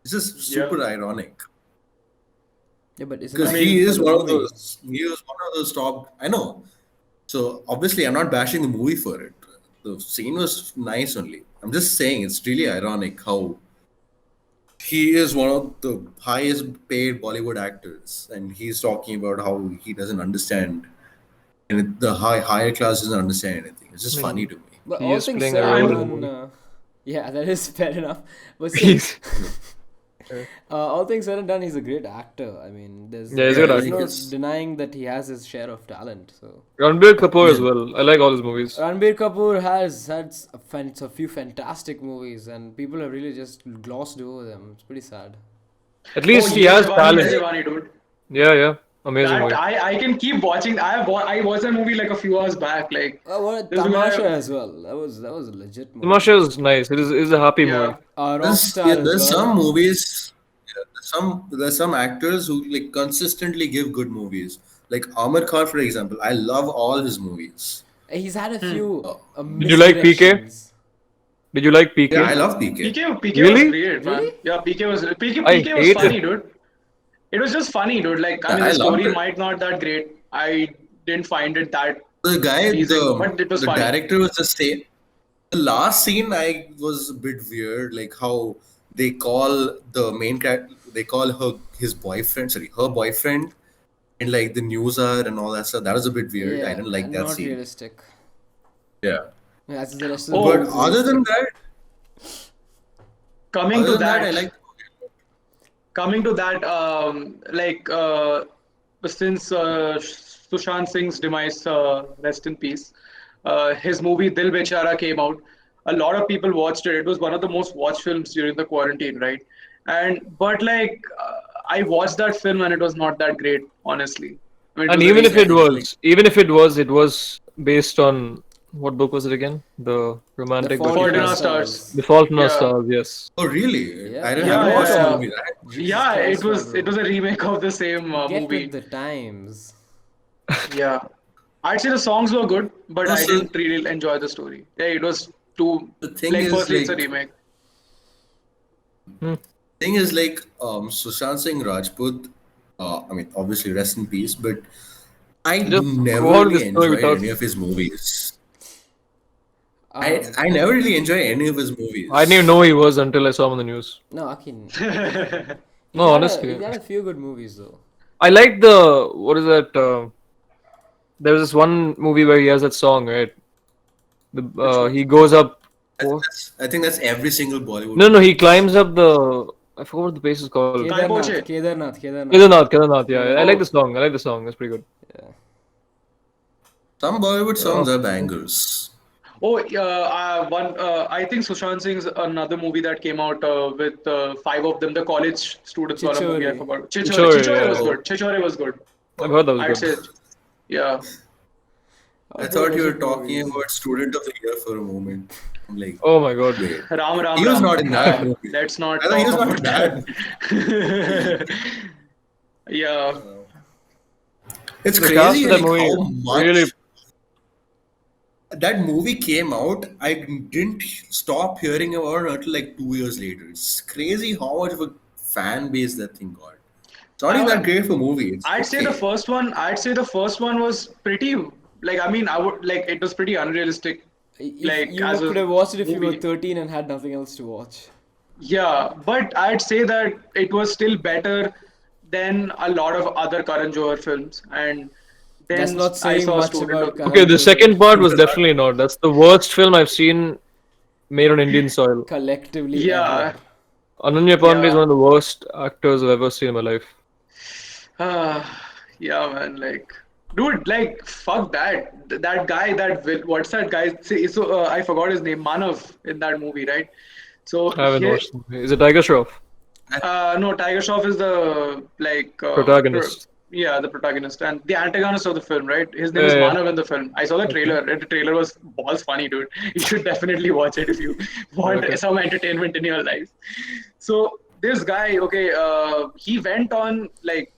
It's just Yeah. super ironic. Yeah, but isn't Because that he good for is the one of movie? those. He is one of those top. I know. So obviously, I'm not bashing the movie for it. The scene was nice only. I'm just saying it's really ironic how he is one of the highest paid Bollywood actors, and he's talking about how he doesn't understand, and the higher class doesn't understand anything. It's just I funny mean, to me. But he all is things playing said a and role in the done, movie. yeah, that is fair enough. But still, He's all things said and done, he's a great actor. I mean, yeah, he's a good there's He actor. no is. denying that he has his share of talent. So Ranbir Kapoor as Yeah. well. I like all his movies. Ranbir Kapoor has had a few fantastic movies, and people have really just glossed over them. It's pretty sad. At least Oh, he Ye has Jawani Hai talent. Diwani, dude. Yeah. Amazing That movie. I can keep watching. I watched that movie like a few hours back. Like What just because Tamasha I, as well. That was a legit movie. Tamasha is nice. It is a happy movie. yeah. Rockstar as There's well. some movies. Yeah, there's some actors who like consistently give good movies. Like Amar Khan, for example. I love all his movies. He's had a few Oh, Did you like PK? misdirections. Did you like yeah, I PK? love PK. PK was Really? great, man. Really? Yeah, I PK was hate funny, it. dude. It was just funny, dude. Like I Yeah, mean, I the loved story it. might not that great. I didn't find it that The guy, pleasing, but it was the funny. director was the same. The last scene I was a bit weird, like how they call the main character, they call his boyfriend, sorry, her boyfriend, and like the news are and all that stuff. That was a bit weird. I Yeah, didn't like that not scene. realistic. Yeah. As is the rest of the Oh, movie But is realistic. Coming to other than that, I that, like. coming to that, since Sushant Singh's demise, rest in peace, his movie Dil Bechara came out. A lot of people watched it. It was one of the most watched films during the quarantine, right? But like, I watched that film and it was not that great, honestly. I mean, it And was a even if remake. it was based on what book was it again? The The romantic Fault book. Fault in in Our Our Stars. Stars. The Fault in Our Yeah. Stars. Yes. Oh, really? Yeah. I Yeah, haven't Yeah, watched the yeah, movie. Jesus yeah. Christ, It was bro. a remake of the same Get movie. with the times. Yeah, I'd say the songs were good, but I Also, didn't really enjoy the story. Yeah, it was too the thing like. is, Firstly, it's a like, remake. Sushant Singh Rajput. I mean, obviously, rest in peace. But I Just never go on with really the story enjoyed without. any of his movies. Um, I never really enjoy any of his I movies. didn't even know he was until I saw him on the news. no, Akin. No, honestly, He's had a few good movies though. I like the what is that? There was this one movie where he has that song, right? He goes up. I think that's every single Bollywood No, movie. he climbs up the. I forgot what the place is called. Kai Kedarnath, Poche. Kedarnath. Kedarnath. Yeah, I like Oh. the song. I like the song. That's pretty good. Yeah. Some Bollywood songs Oh, are bangers. Oh, one. I think Sushant Singh's another movie that came out with five of them, the college students. Wala movie, I Chichori. forgot. Chichori, Chichore was yeah. good. Chichore was good. I've heard that was I'd say, good. yeah. I Those thought you were legit talking movies. about Student of the Year for a moment. I'm like, Oh my god. wait. Ram Ram He was Ram. not in that movie. Let's not I thought he talk was not about in that. Yeah. It's The cast crazy of that like how movie much really. that movie came out. I didn't stop hearing about it until like 2 years later. It's crazy how much of a fan base that thing got. It's not even that great for movie. It's I'd say okay. the first one. I'd say the first one was pretty. Like, I mean, I would like it was pretty unrealistic. If Like, you as could a have watched it if you were movie. 13 and had nothing else to watch. Yeah, but I'd say that it was still better than a lot of other Karan Johar films. And That's then not I saying saw much Student about of. Okay, Karan the Johar. second part was definitely not. That's the worst film I've seen made on Indian soil. Collectively Yeah, ever. Ananya Pandey is yeah. one of the worst actors I've ever seen in my life. Yeah, man. Like, dude, like, fuck that. That guy, what's that guy? See, so I forgot his name, Manav, in that movie, right? So I haven't he, watched the movie. Is it Tiger Shroff? no, Tiger Shroff is the like, Protagonist. yeah, the protagonist and the antagonist of the film, right? His name Yeah, is yeah. Manav in the film. I saw the Okay. trailer, and the trailer was balls funny, dude. You should definitely watch it if you want Okay. some entertainment in your life. So this guy, okay, he went on like.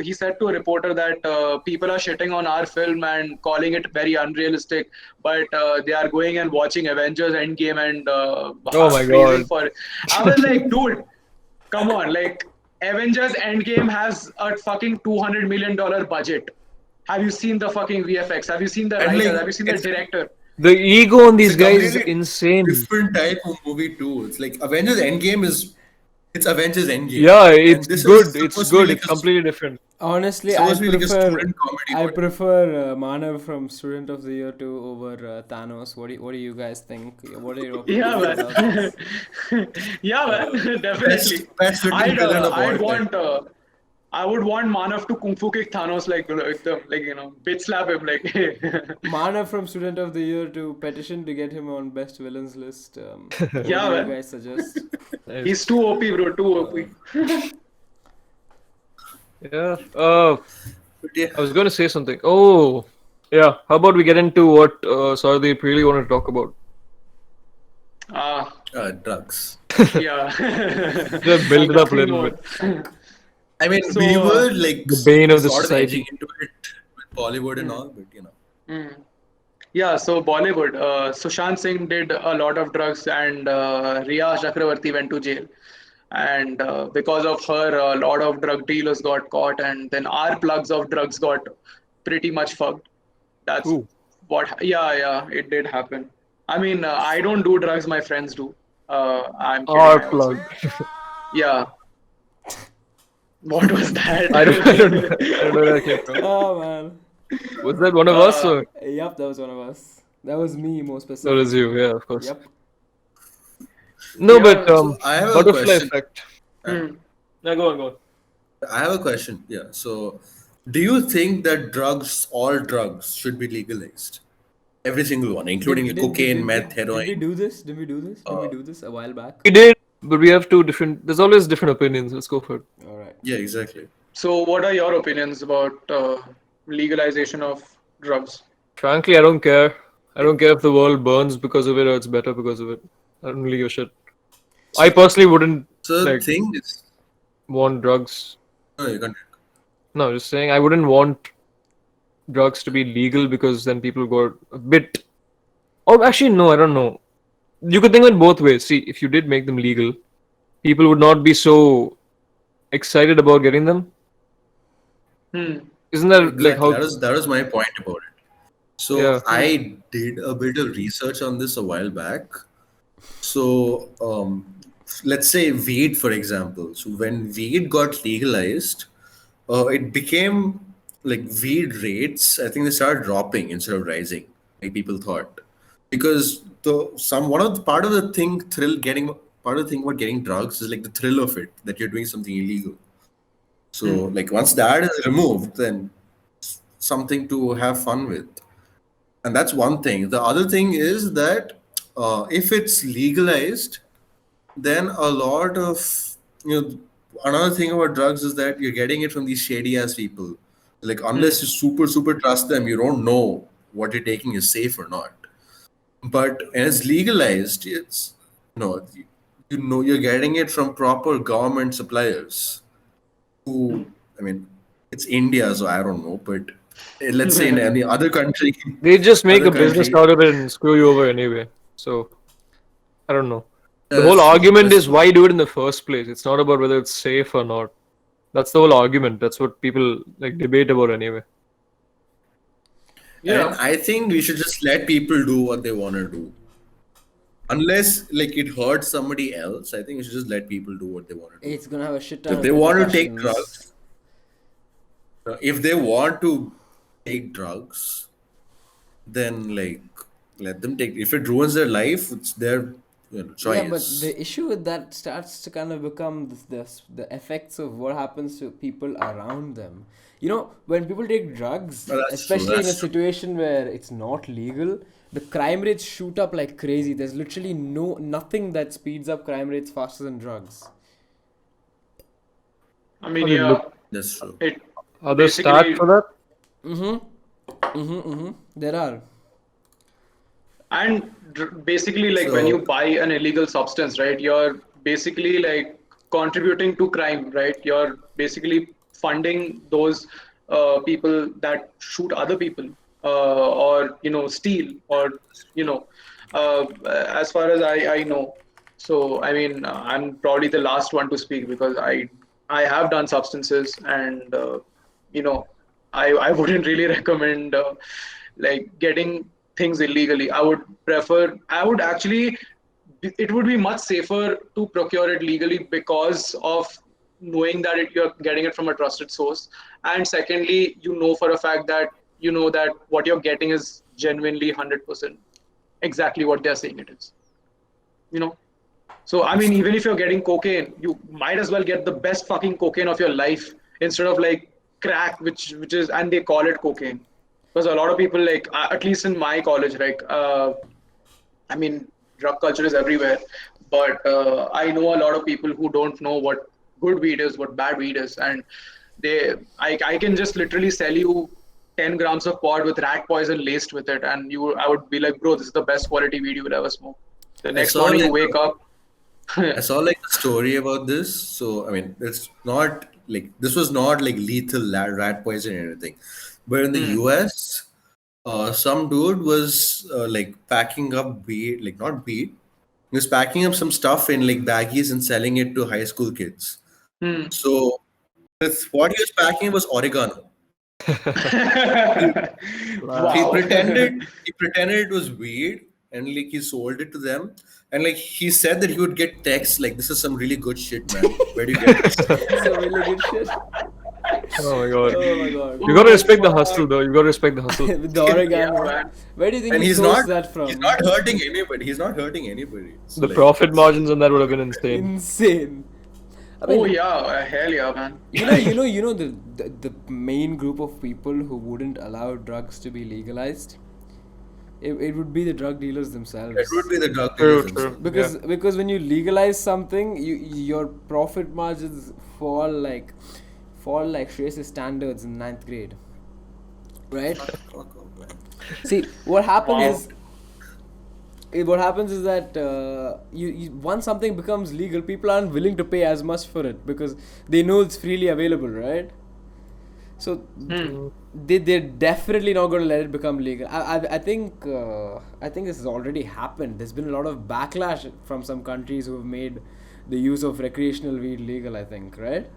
He said to a reporter that people are shitting on our film and calling it very unrealistic, but they are going and watching Avengers Endgame and Oh my praising god. for it. I was like, dude, come on, like Avengers Endgame has a fucking $200 million budget. Have you seen the fucking VFX? Have you seen the And writer? Have like you seen the it's director? The ego on it's these a guys is completely insane. different type of movie too. It's like Avengers Endgame is it's Avengers Endgame, Yeah, and it's this is good. It's supposed to be good. like It's completely different. Honestly, supposed to be like a student comedy. I But prefer Manav from Student of the Year to over Thanos. What do you guys think? What are your Yeah, opinions about man. this? Yeah, man. Definitely. best looking villain of all I'd time. want I would want Manav to kung fu kick Thanos like bitch slap him like. Manav from Student of the Year to petition to get him on best villains list. What Yeah, do you man. guys suggest? He's too OP, bro. Too OP. Yeah. But yeah, I was going to say something. Oh, yeah. How about we get into what Sardeep really wanted to talk about? Ah, drugs. yeah. Just build it up a Nothing little more. bit. I mean, So, we were like The bane of the sort of society. edging into it with Bollywood and all, but Yeah, so Bollywood. Sushant Singh did a lot of drugs, and Riya Chakravarti went to jail. And because of her, a lot of drug dealers got caught, and then our plugs of drugs got pretty much fucked. That's Ooh. what. Yeah, it did happen. I mean, I don't do drugs; my friends do. I'm kidding. Our I also. plug. Yeah. What was that? I don't know. I don't know where that came from. Oh man. Was that one of us or Yep, that was one of us. That was me, more that was specifically. you? Yeah, of course. Yep. No, Yeah, but so I have a butterfly question. effect. Hmm. Yeah, go on, go on. I have a question. Yeah. So, do you think that all drugs, should be legalized? Every single one, including like cocaine, meth, Did we heroin. do this? Did we do this? Did we Uh, do this a while back? We did, but we have two different. There's always different opinions. Let's go for it. All right. yeah, exactly. So, what are your opinions about legalization of drugs? Frankly, I don't care. I don't care if the world burns because of it or it's better because of it. I don't really give a shit. I personally wouldn't So the like thing is, want drugs. no, you can't. No, just saying I wouldn't want drugs to be legal because then people go a bit. Or actually, no, I don't know. You could think of it both ways. See, if you did make them legal, people would not be so excited about getting them. Hmm. Isn't that like Exactly. how? That was my point about it. So Yeah. I did a bit of research on this a while back. So let's say weed, for example. So when weed got legalized, it became like weed rates. I think they started dropping instead of rising, like people thought, because part of the thing part of the thing about getting drugs is like the thrill of it, that you're doing something illegal. So like once that is removed, then something to have fun with. And that's one thing. The other thing is that if it's legalized, then a lot of another thing about drugs is that you're getting it from these shady ass people. Like unless you super trust them, you don't know what you're taking is safe or not. But as legalized, it's you're getting it from proper government suppliers. Who, I mean, it's India, so I don't know, but let's say in any other country, They just make other a business country, out of it and screw you over anyway. So I don't know. The whole That's true. argument That's is true. why do it in the first place. It's not about whether it's safe or not. That's the whole argument. That's what people like debate about anyway. And Yeah. I think we should just let people do what they want to do. Unless like it hurts somebody else, I think we should just let people do what they want to do. It's gonna have a shit So ton if of they want to take repercussions. drugs, if they want to take drugs, then like let them take. If it ruins their life, it's their Yeah, but choice. the issue with that starts to kind of become the effects of what happens to people around them. You know, when people take drugs, Oh, that's true. especially in a That's true. situation where it's not legal, the crime rates shoot up like crazy. There's literally nothing that speeds up crime rates faster than drugs. I mean, I mean, yeah, look, That's true. it are there stats basically. for that? There are. And basically, like when you So buy an illegal substance, right, you're basically like contributing to crime, right? You're basically funding those people that shoot other people, or steal, or you know, as far as I know. So I mean, I'm probably the last one to speak because I have done substances, and you know, I wouldn't really recommend like getting things illegally. I would actually, it would be much safer to procure it legally because of knowing that you're getting it from a trusted source. And secondly, you know for a fact that what you're getting is genuinely 100% exactly what they're saying it is. You know? So, I that's mean, true. even if you're getting cocaine, you might as well get the best fucking cocaine of your life instead of like crack, which is, and they call it cocaine. Because a lot of people, like, at least in my college, like, I mean, drug culture is everywhere, but I know a lot of people who don't know what good weed is, what bad weed is, and I can just literally sell you 10 grams of pod with rat poison laced with it, and I would be like, bro, this is the best quality weed you will ever smoke. The I next saw morning you like wake up. I saw like a story about this. So I mean, it's not like this was not like lethal rat poison or anything, but in the Hmm. U.S., some dude was like packing up weed, like not weed. He was packing up some stuff in like baggies and selling it to high school kids. Hmm. So with what he was packing was oregano. He, Wow. he Wow. pretended he pretended it was weed and like he sold it to them. And like he said that he would get texts like, "This is some really good shit, man. Where do you get this?" It's a really good shit. Oh my god. Oh my god. You gotta Oh respect the fuck. hustle though. You gotta respect the hustle. With the Yeah, oregano. man. Where do you think And he sourced that from? he's not hurting anybody. He's not hurting anybody. So The like profit it's margins on that would have been insane. Insane. I Oh mean, yeah, hell yeah, man. the main group of people who wouldn't allow drugs to be legalized. It would be the drug dealers it would themselves. be the drug True, dealers true. themselves. Yeah. Because when you legalize something, your profit margins fall like Shreyas' standards in ninth grade, right? Fuck off, man. See, what happens Wow. is what happens is that once something becomes legal, people aren't willing to pay as much for it because they know it's freely available, right? So Hmm. they're definitely not going to let it become legal. I think this has already happened. There's been a lot of backlash from some countries who have made the use of recreational weed legal. I think, right?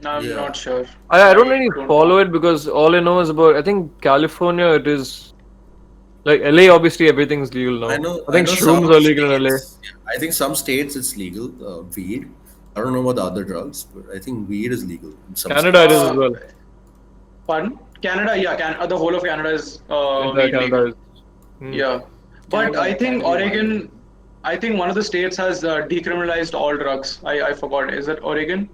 I'm Yeah. not sure. I don't really don't follow know. it because all I know is about I think California it is like LA obviously everything's legal now. I I think know some shrooms are legal in LA. states. Yeah, I think some states it's legal, weed. I don't know about the other drugs, but I think weed is legal in some Canada it is states. as well. Pardon? Canada, yeah, the whole of Canada is Entire weed Canada legal. is. Hmm. Yeah, but Canada, I think Canada is wild. Oregon, I think one of the states has decriminalized all drugs. I forgot. Is it Oregon?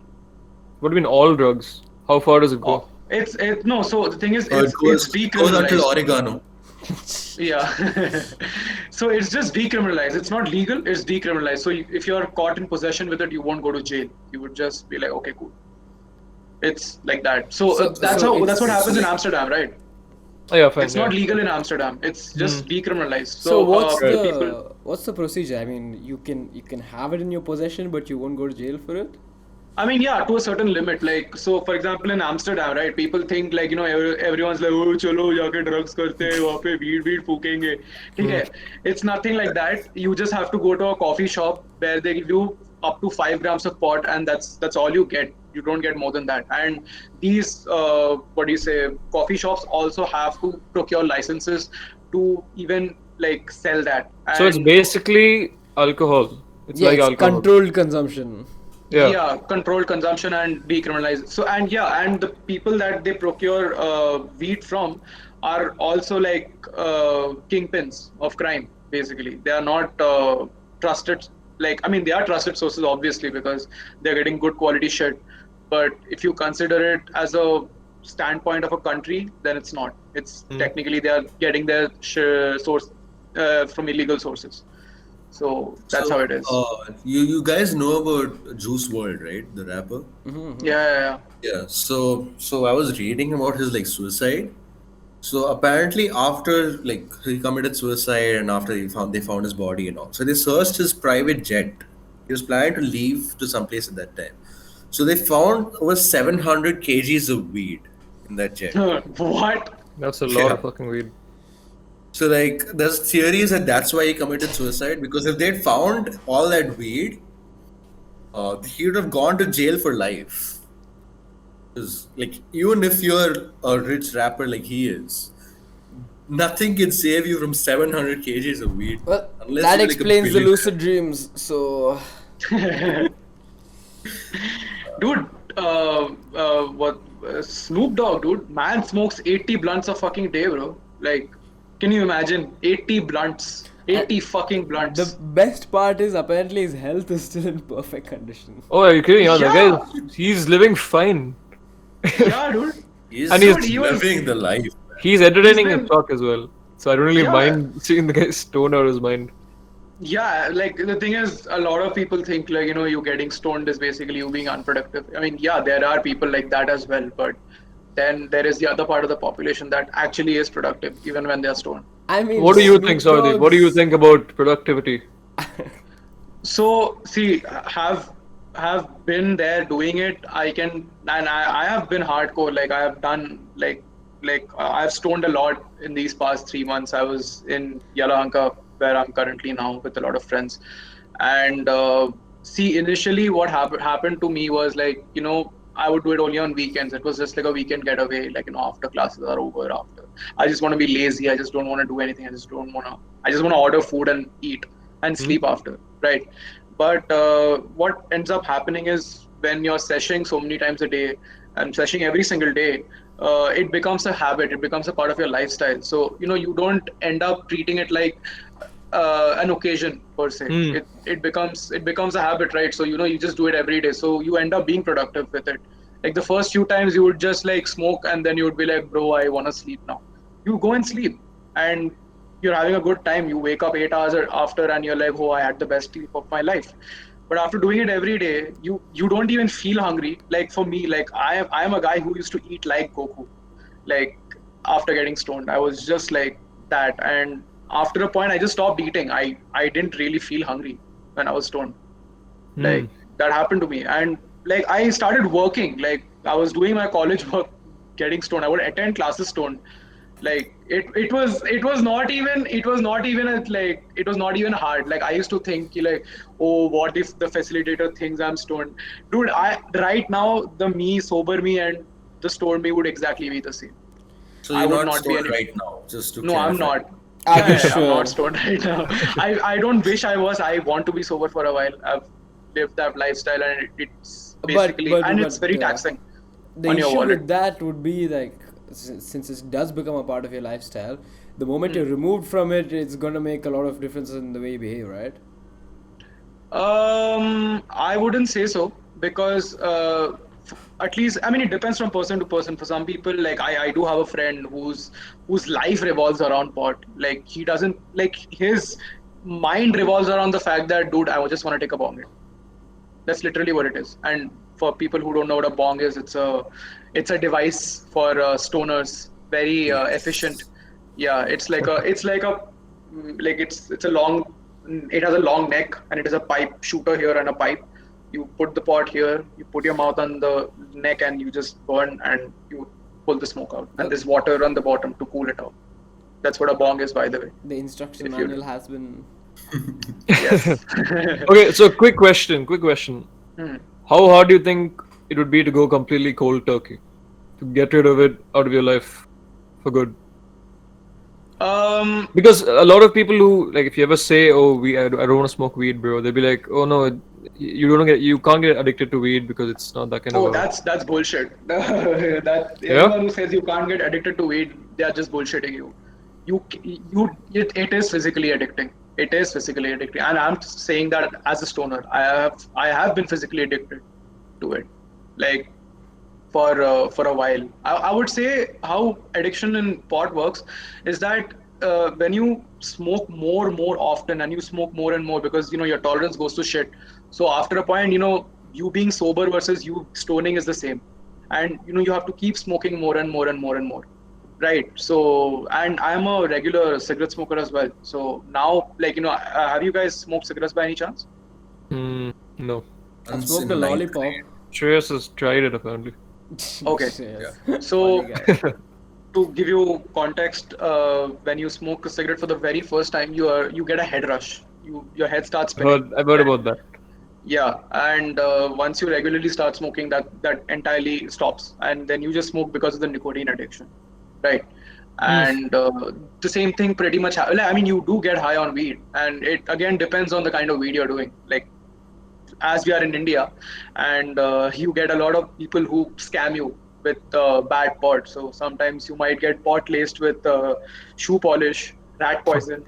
What do you mean all drugs? How far does it Oh, go? it's no. So the thing is, So it's it goes until decriminalized. oregano. Yeah. So it's just decriminalized. It's not legal. It's decriminalized. So if you're caught in possession with it, you won't go to jail. You would just be like, okay, cool. It's like that. So So that's what So happens in like, Amsterdam, right? Oh yeah, fine, It's yeah. not legal in Amsterdam. It's Hmm. just decriminalized. so So Right. people, what's the procedure? I mean, you can have it in your possession, but you won't go to jail for it. I mean, yeah, to a certain limit. Like, so for example, in Amsterdam, right? People think like, everyone's like, oh, chalo, जाके drugs करते हैं, वहाँ पे weed फूकेंगे. ठीक Hmm. है? It's nothing like that. You just have to go to a coffee shop where they give you up to 5 grams of pot, and that's all you get. You don't get more than that. And these, what do you say? Coffee shops also have to procure licenses to even like sell that. So it's And basically alcohol. It's Yeah, like it's alcohol. controlled consumption. Yeah. yeah, controlled consumption and decriminalize. So, and yeah, and the people that they procure wheat from are also like kingpins of crime. Basically, they are not trusted. Like, I mean, they are trusted sources obviously because they're getting good quality shit. But if you consider it as a standpoint of a country, then it's not. It's technically they are getting their source from illegal sources. So that's how So, it is. you guys know about Juice World, right? The rapper. Yeah. Yeah. So I was reading about his like suicide. So apparently, after like he committed suicide and after they found his body and all, so they searched his private jet. He was planning to leave to someplace at that time. So they found over 700 kgs of weed in that jet. What? That's a lot Yeah. of fucking weed. So like, there's theories that that's why he committed suicide because if they'd found all that weed, he would have gone to jail for life. Because like, even if you're a rich rapper like he is, nothing can save you from 700 kgs of weed, man. Well, Unless that you're like a explains the billionaire. lucid dreams. So, Dude, what Snoop Dogg, dude, man smokes 80 blunts a fucking day, bro. Like, can you imagine 80 blunts, and 80 fucking the blunts? best part is apparently his health is still in perfect condition. Oh, are you kidding? Yeah, the Yeah, guy, he's living fine. yeah, dude. He's And Dude, he's he was. living the life, man. he's He's entertaining his been. talk as well. So I don't really Yeah, mind seeing the guy stoned out of his mind. yeah. Like the thing is, a lot of people think like you getting stoned is basically you being unproductive. I mean, yeah, there are people like that as well, but then there is the other part of the population that actually is productive even when they're stoned. I mean, What do you think, Snoop Sardeep? What do you Dogg's think about productivity? So see, have been there doing it. I can, and I have been hardcore. Like I have done I've stoned a lot in these past 3 months. I was in Yelahanka where I'm currently now with a lot of friends, and see, initially what happened to me was like I would do it only on weekends. It was just like a weekend getaway, like after classes are over. After I just want to be lazy. I just don't want to do anything. I just want to order food and eat and sleep after, right? But what ends up happening is when you're seshing so many times a day and seshing every single day, it becomes a habit. It becomes a part of your lifestyle. So you don't end up treating it like an occasion per se. Hmm. It becomes a habit, right? So you just do it every day. So you end up being productive with it. Like the first few times you would just like smoke and then you would be like, bro, I want to sleep now. You go and sleep and you're having a good time. You wake up 8 hours after and you're like, oh, I had the best sleep of my life. But after doing it every day, you don't even feel hungry. Like for me, like I am a guy who used to eat like Goku. Like after getting stoned, I was just like that. And after a point, I just stopped eating. I didn't really feel hungry when I was stoned. Like that happened to me. And like I started working. Like I was doing my college work, getting stoned. I would attend classes stoned. Like it was not even hard. Like I used to think like, oh, what if the facilitator thinks I'm stoned? Dude, I right now the me sober me and the stoned me would exactly be the same. So I you're would not not be stoned any. right now, just to No, I'm clarify. not. Are you I'm sure? not stoned right now. I don't wish I was. I want to be sober for a while. I've lived that lifestyle and it's basically and it's very taxing the on your issue wallet. with that would be like, since it does become a part of your lifestyle, the moment you're removed from it, it's gonna make a lot of difference in the way you behave, right? I wouldn't say so because at least I mean it depends from person to person. For some people, like I do have a friend whose life revolves around pot. Like he doesn't like his mind revolves around the fact that dude, I just want to take a bong. That's literally what it is. And for people who don't know what a bong is, it's a device for stoners. Very efficient. Yes. Yeah, it's like a long. It has a long neck and it is a pipe shooter here and a pipe. You put the pot here, you put your mouth on the neck, and you just burn and you pull the smoke out. And there's water on the bottom to cool it off. That's what a bong is, by the way. The instruction If you- manual has been. Yes. Okay, so quick question. Hmm. How hard do you think it would be to go completely cold turkey? To get rid of it out of your life for good? Because a lot of people who, like, if you ever say, "Oh, I don't want to smoke weed, bro," they'll be like, "Oh no, you can't get addicted to weed because it's not that kind Oh, of." that's bullshit. That Yeah? anyone who says you can't get addicted to weed, they are just bullshitting you. It is physically addicting. It is physically addicting, and I'm saying that as a stoner. I have been physically addicted to it, like for a while. I would say how addiction in pot works is that when you smoke more often and you smoke more and more because your tolerance goes to shit. So after a point, you being sober versus you stoning is the same, and you have to keep smoking more and more and more and more. Right. So, and I'm a regular cigarette smoker as well. So now, like, have you guys smoked cigarettes by any chance? No. I Once smoked in a ninth lollipop. grade. Shreyas has tried it apparently. Okay. Yes. So, Funny guy. to give you context, when you smoke a cigarette for the very first time, you get a head rush. Your head starts spinning. I've heard about that. Yeah, and once you regularly start smoking, that entirely stops, and then you just smoke because of the nicotine addiction, right? And the same thing pretty much. I mean, you do get high on weed, and it again depends on the kind of weed you're doing. Like, as we are in India, and you get a lot of people who scam you with bad pot. So sometimes you might get pot laced with shoe polish, rat poison,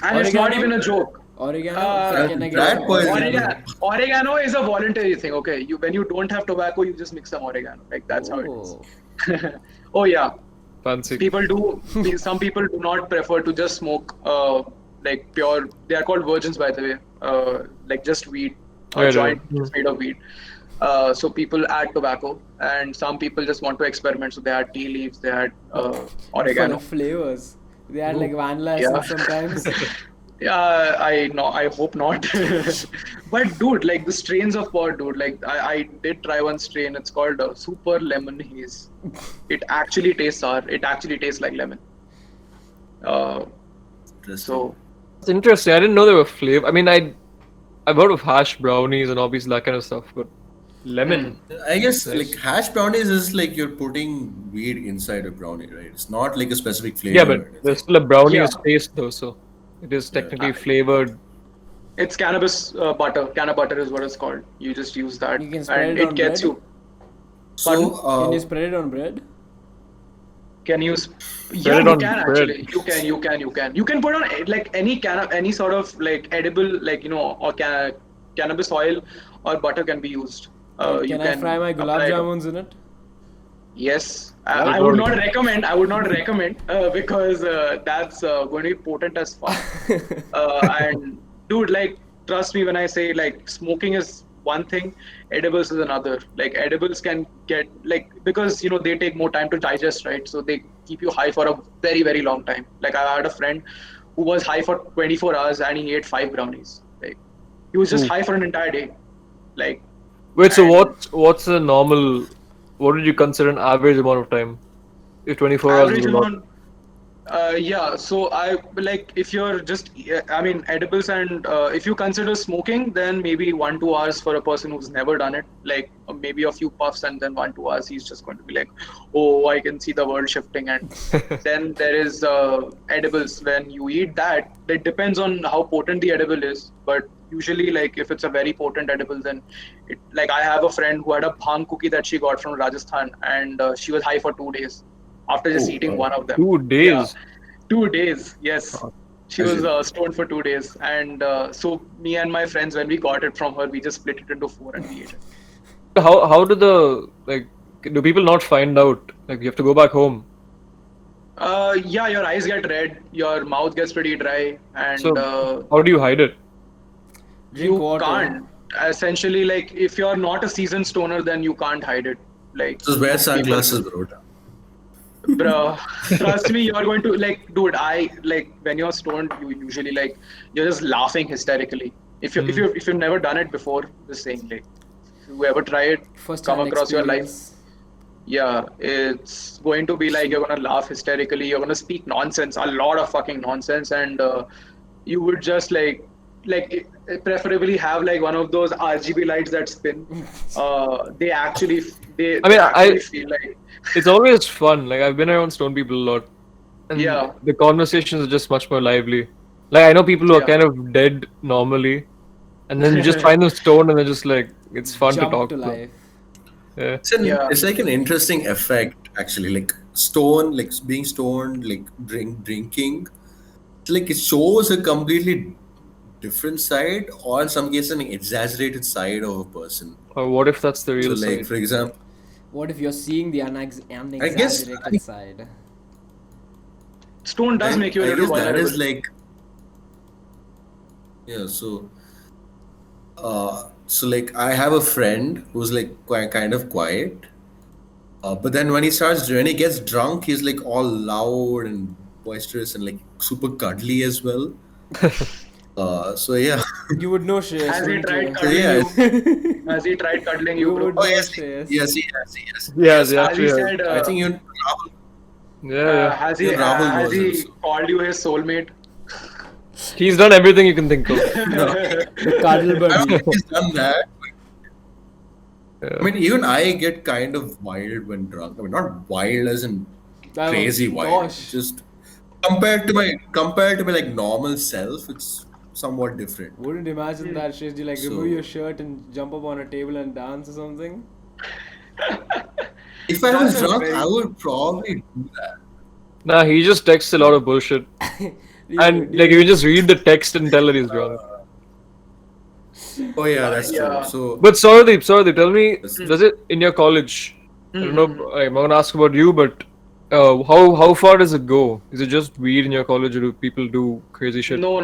and it's not Oregano? even a joke. Oregano? Uh, Can I get rat some poison. oregano? Oregano is a voluntary thing. Okay, when you don't have tobacco, you just mix some oregano. Like that's how it Oh. is. Oh yeah, Fancy. some people do not prefer to just smoke like pure. They are called virgins, by the way. Like just weed, a Right, joint right. is made of weed. So people add tobacco, and some people just want to experiment. So they add tea leaves, they add For oregano. the flavors. They add like vanilla Yeah. essence sometimes. Yeah, I hope not. But dude, like the strains of pot, dude, like I did try one strain. It's called Super Lemon Haze. It actually tastes sour. It actually tastes like lemon. Interesting. So It's interesting. I didn't know there were flavor. I mean, I've heard of hash brownies and obviously that kind of stuff, but lemon. I guess Nice. like hash brownies is like you're putting weed inside a brownie, right? It's not like a specific flavor. Yeah, or but anything. there's still a brownie's Yeah. taste though, so it is Yeah. technically flavored. it's cannabis butter. Canna butter is what it's called. You just use that, You can spread and it on it gets bread? you. So Can you spread it on bread? Can you? Spread Yeah, it you on can bread. actually. You can put on like any sort of like edible like or cannabis oil or butter can be used. Can You I fry my gulab apply it. jamuns in it? Yes, Right. I would not recommend. I would not recommend because that's going to be potent as fuck. And dude, like, trust me when I say like smoking is one thing, edibles is another. Like edibles can get like because they take more time to digest, right? So they keep you high for a very long time. Like I had a friend who was high for 24 hours and he ate 5 brownies. Like he was just Ooh. high for an entire day. Like Wait, so and- what's a normal? What would you consider an average amount of time? If 24 hours average is a lot. amount. Yeah, so I like if you're just, I mean, edibles and if you consider smoking, then maybe 1-2 hours for a person who's never done it. Like maybe a few puffs and then 1-2 hours, he's just going to be like, oh, I can see the world shifting. And then there is edibles. When you eat that, it depends on how potent the edible is. But usually, like if it's a very potent edible, then it like I have a friend who had a bhang cookie that she got from Rajasthan, and she was high for 2 days after just Oh, eating wow. one of them. 2 days. Yeah, 2 days. Yes, God. she As was in- stoned for 2 days, and so me and my friends, when we got it from her, we just split it into 4 and we ate it. How do do people not find out? Like you have to go back home. Yeah, your eyes get red, your mouth gets pretty dry, and So how do you hide it? Drink you water. can't. Essentially, like if you're not a seasoned stoner, then you can't hide it. Like just wear people- sunglasses, bro. Bro, trust me, you're going to like, dude. I like when you're stoned, you usually like you're just laughing hysterically. If you've never done it before, just saying, like, if you ever try it, First come hand across your life, experience. yeah, it's going to be like you're gonna laugh hysterically, you're gonna speak nonsense, a lot of fucking nonsense, and you would just preferably have like one of those RGB lights that spin. They actually I they mean, actually feel like, it's always fun. Like I've been around stone people a lot, and yeah, the conversations are just much more lively. Like I know people who are yeah. kind of dead normally, and then you just find them stoned, and they're just like, it's fun to Jump talk to to them. life. Yeah. Yeah. It's like an interesting effect actually. Like stone, like being stoned, like drinking. It's like it shows a completely different side, or in some cases, an exaggerated side of a person. Or what if that's the So, real like side? for example, What if you're seeing the I guess unexaggerated side? Stone does make you a I little guess that is vulnerable. like yeah. So like I have a friend who's like kind of quiet, but then when he gets drunk, he's like all loud and boisterous and like super cuddly as well. So yeah, You would know, Shreyas, Has he wouldn't tried you? so cuddling yeah, you? Has he tried cuddling you, You bro? would oh know, yes, Shreyas. yes, yes, yes, Yes, yes. he Has he actually has. said? I think even Rahul, Yeah, yeah. even Rahul Has knows he also. called you his soulmate? He's done everything you can think of. No, The cuddle I don't buddy. think he's done that. Yeah. I mean, even I get kind of wild when drunk. I mean, not wild as in Oh, crazy wild. gosh. Just compared to my like normal self, it's somewhat different. Wouldn't imagine that, Shreyas. You like remove your So shirt and jump up on a table and dance or something? if I That's was a drunk, I very would probably do that. Nah, he just texts a lot of bullshit. And like you can just read the text and tell that he's drunk. Oh yeah, that's true. yeah. So But Sauradeep, tell me, Yes. does it in your college? I don't know. Mhm. I'm not gonna ask about you, but how far does it go? Is it just weed in your college, or do people do crazy shit? No.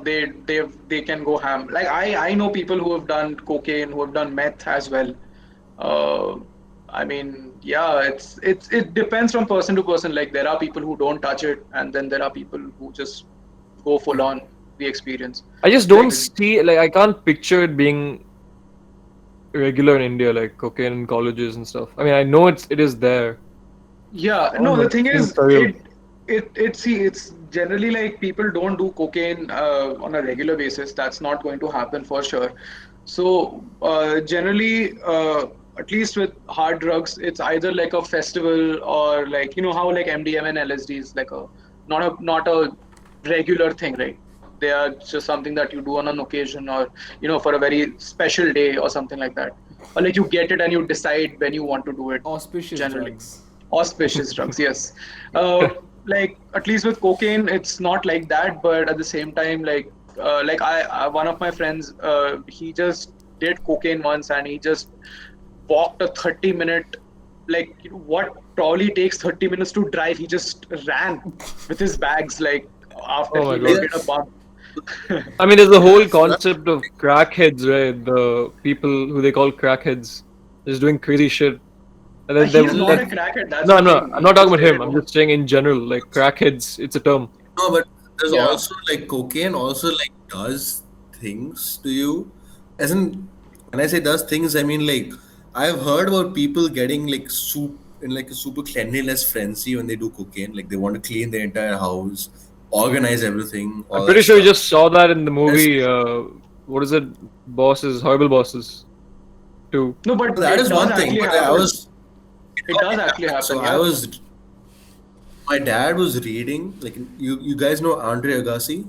They can go ham. Like I know people who have done cocaine, who have done meth as well. Uh, I mean, yeah, it depends from person to person. Like there are people who don't touch it, and then there are people who just go full on the experience. I just Like don't see, like, I can't picture it being regular in India, like cocaine in colleges and stuff. I mean, I know it is there. yeah, Oh, no, the but thing it seems is, surreal. it's generally like people don't do cocaine on a regular basis. That's not going to happen for sure. So generally, at least with hard drugs, it's either like a festival or like how like MDMA and LSD is like a not a regular thing, right? They are just something that you do on an occasion or for a very special day or something like that. Or like you get it and you decide when you want to do it. Auspicious Generally drugs. auspicious drugs, yes. Like at least with cocaine it's not like that, but at the same time, like I one of my friends, he just did cocaine once and he just walked a 30-minute, like what probably takes 30 minutes to drive, he just ran with his bags, like after Oh he my like god. did a bump. I mean, there's the whole so that's concept of crackheads, right? The people who they call crackheads, just doing crazy shit. And then He's isn't not like a crackhead, that's no, the no, thing, I'm he not talking just about did him. it I'm once. just saying in general, like crackheads, it's a term. no, but there's Yeah. also like cocaine also like does things to you. As in, when I say does things, I mean like I've heard about people getting like in like a super cleanliness frenzy when they do cocaine. Like they want to clean their entire house, organize everything, I'm all that pretty sure you stuff. just saw that in the That's, movie. What is it? Bosses, Horrible Bosses, too. No, but that it is does one thing. actually But I happen. was It does actually so happen, I yeah. was my dad was reading like you guys know Andre Agassi.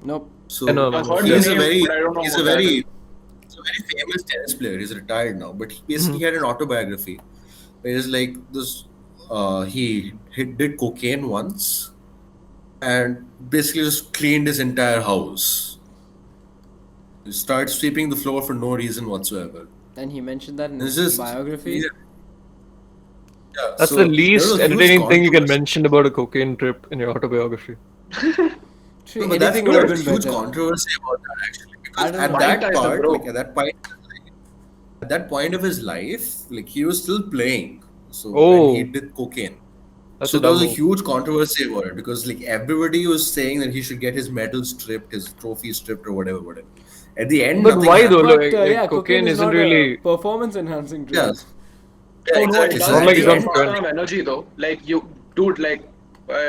Nope. I know, So I've man. heard the he's a name, very but I don't know he's who a that is. very he's a very famous tennis player. He's retired now, but he Mm-hmm. basically had an autobiography. Where it's like this. He did cocaine once and basically just cleaned his entire house. He started sweeping the floor for no reason whatsoever. And he mentioned that in It's his just biography. yeah. That's the So there least was a huge entertaining thing you can controversy. mention about a cocaine trip in your autobiography. True, No, but that's anything would have a been huge better. controversy about that actually. I Because don't at know. Fight that title, part, like bro. at that point of his life, like he was still playing. So when he Oh, did cocaine. that's So a there dumb was a move. huge controversy about it because like everybody was saying that he should get his medals stripped, his trophies stripped or whatever. At the end, But nothing why though? happened. But Like yeah, cocaine is isn't not really. a performance-enhancing drug. Yeah, yeah, Oh no, it exactly. does So Not at like give it's the you end, on trend. short-term energy though. Like you, dude, like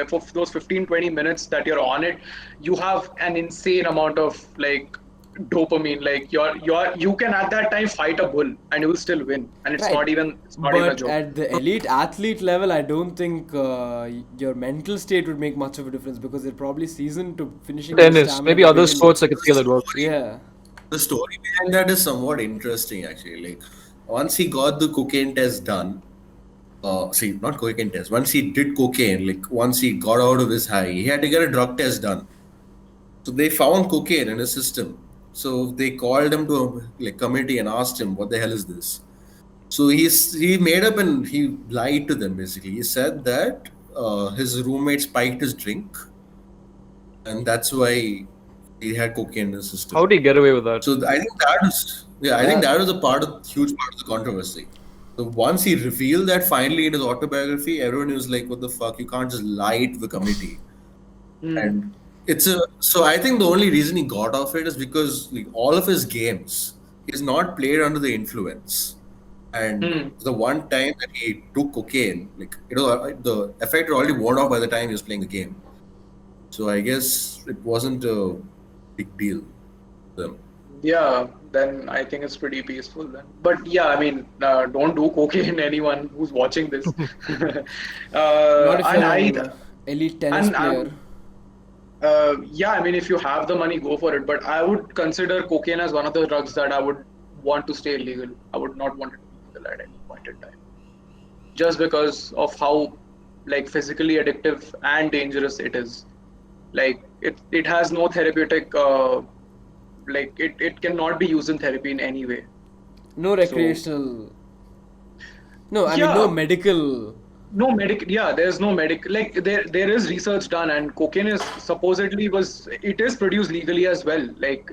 for those 15-20 minutes that you're on it, you have an insane amount of like dopamine. Like you can at that time fight a bull and you will still win, and Right. it's not even a But joke. at the elite athlete level, I don't think your mental state would make much of a difference because they're probably seasoned to finishing their Tennis, stamina maybe to other begin with. sports I can see how that works. Yeah. the story behind that is somewhat interesting, actually. Like, once he got the cocaine test done, see, not cocaine test. Once he did cocaine, like once he got out of his high, he had to get a drug test done. So they found cocaine in his system. So they called him to a like committee and asked him, "What the hell is this?" So he made up and he lied to them. Basically, he said that his roommate spiked his drink, and that's why he had cocaine in his system. How do you get away with that? So I think that is, yeah, I think Yeah. that was a huge part of the controversy. So once he revealed that finally in his autobiography, everyone was like, "What the fuck? You can't just lie to the committee." Hmm. And so I think the only reason he got off it is because like all of his games, he's not played under the influence. And Hmm. the one time that he took cocaine, like the effect had already worn off by the time he was playing the game. So I guess it wasn't a big deal to them. Yeah, then I think it's pretty peaceful then. But yeah, I mean, don't do cocaine, anyone who's watching this. Not if And you're I an elite tennis and player. yeah, I mean, if you have the money, go for it. But I would consider cocaine as one of the drugs that I would want to stay illegal. I would not want it to be legal at any point in time, just because of how like physically addictive and dangerous it is. Like it has no therapeutic like it cannot be used in therapy in any way. No So recreational. No, I mean no yeah, medical. no medic. Yeah, there's no medic. Like there is research done, and cocaine is supposedly was it is produced legally as well. Like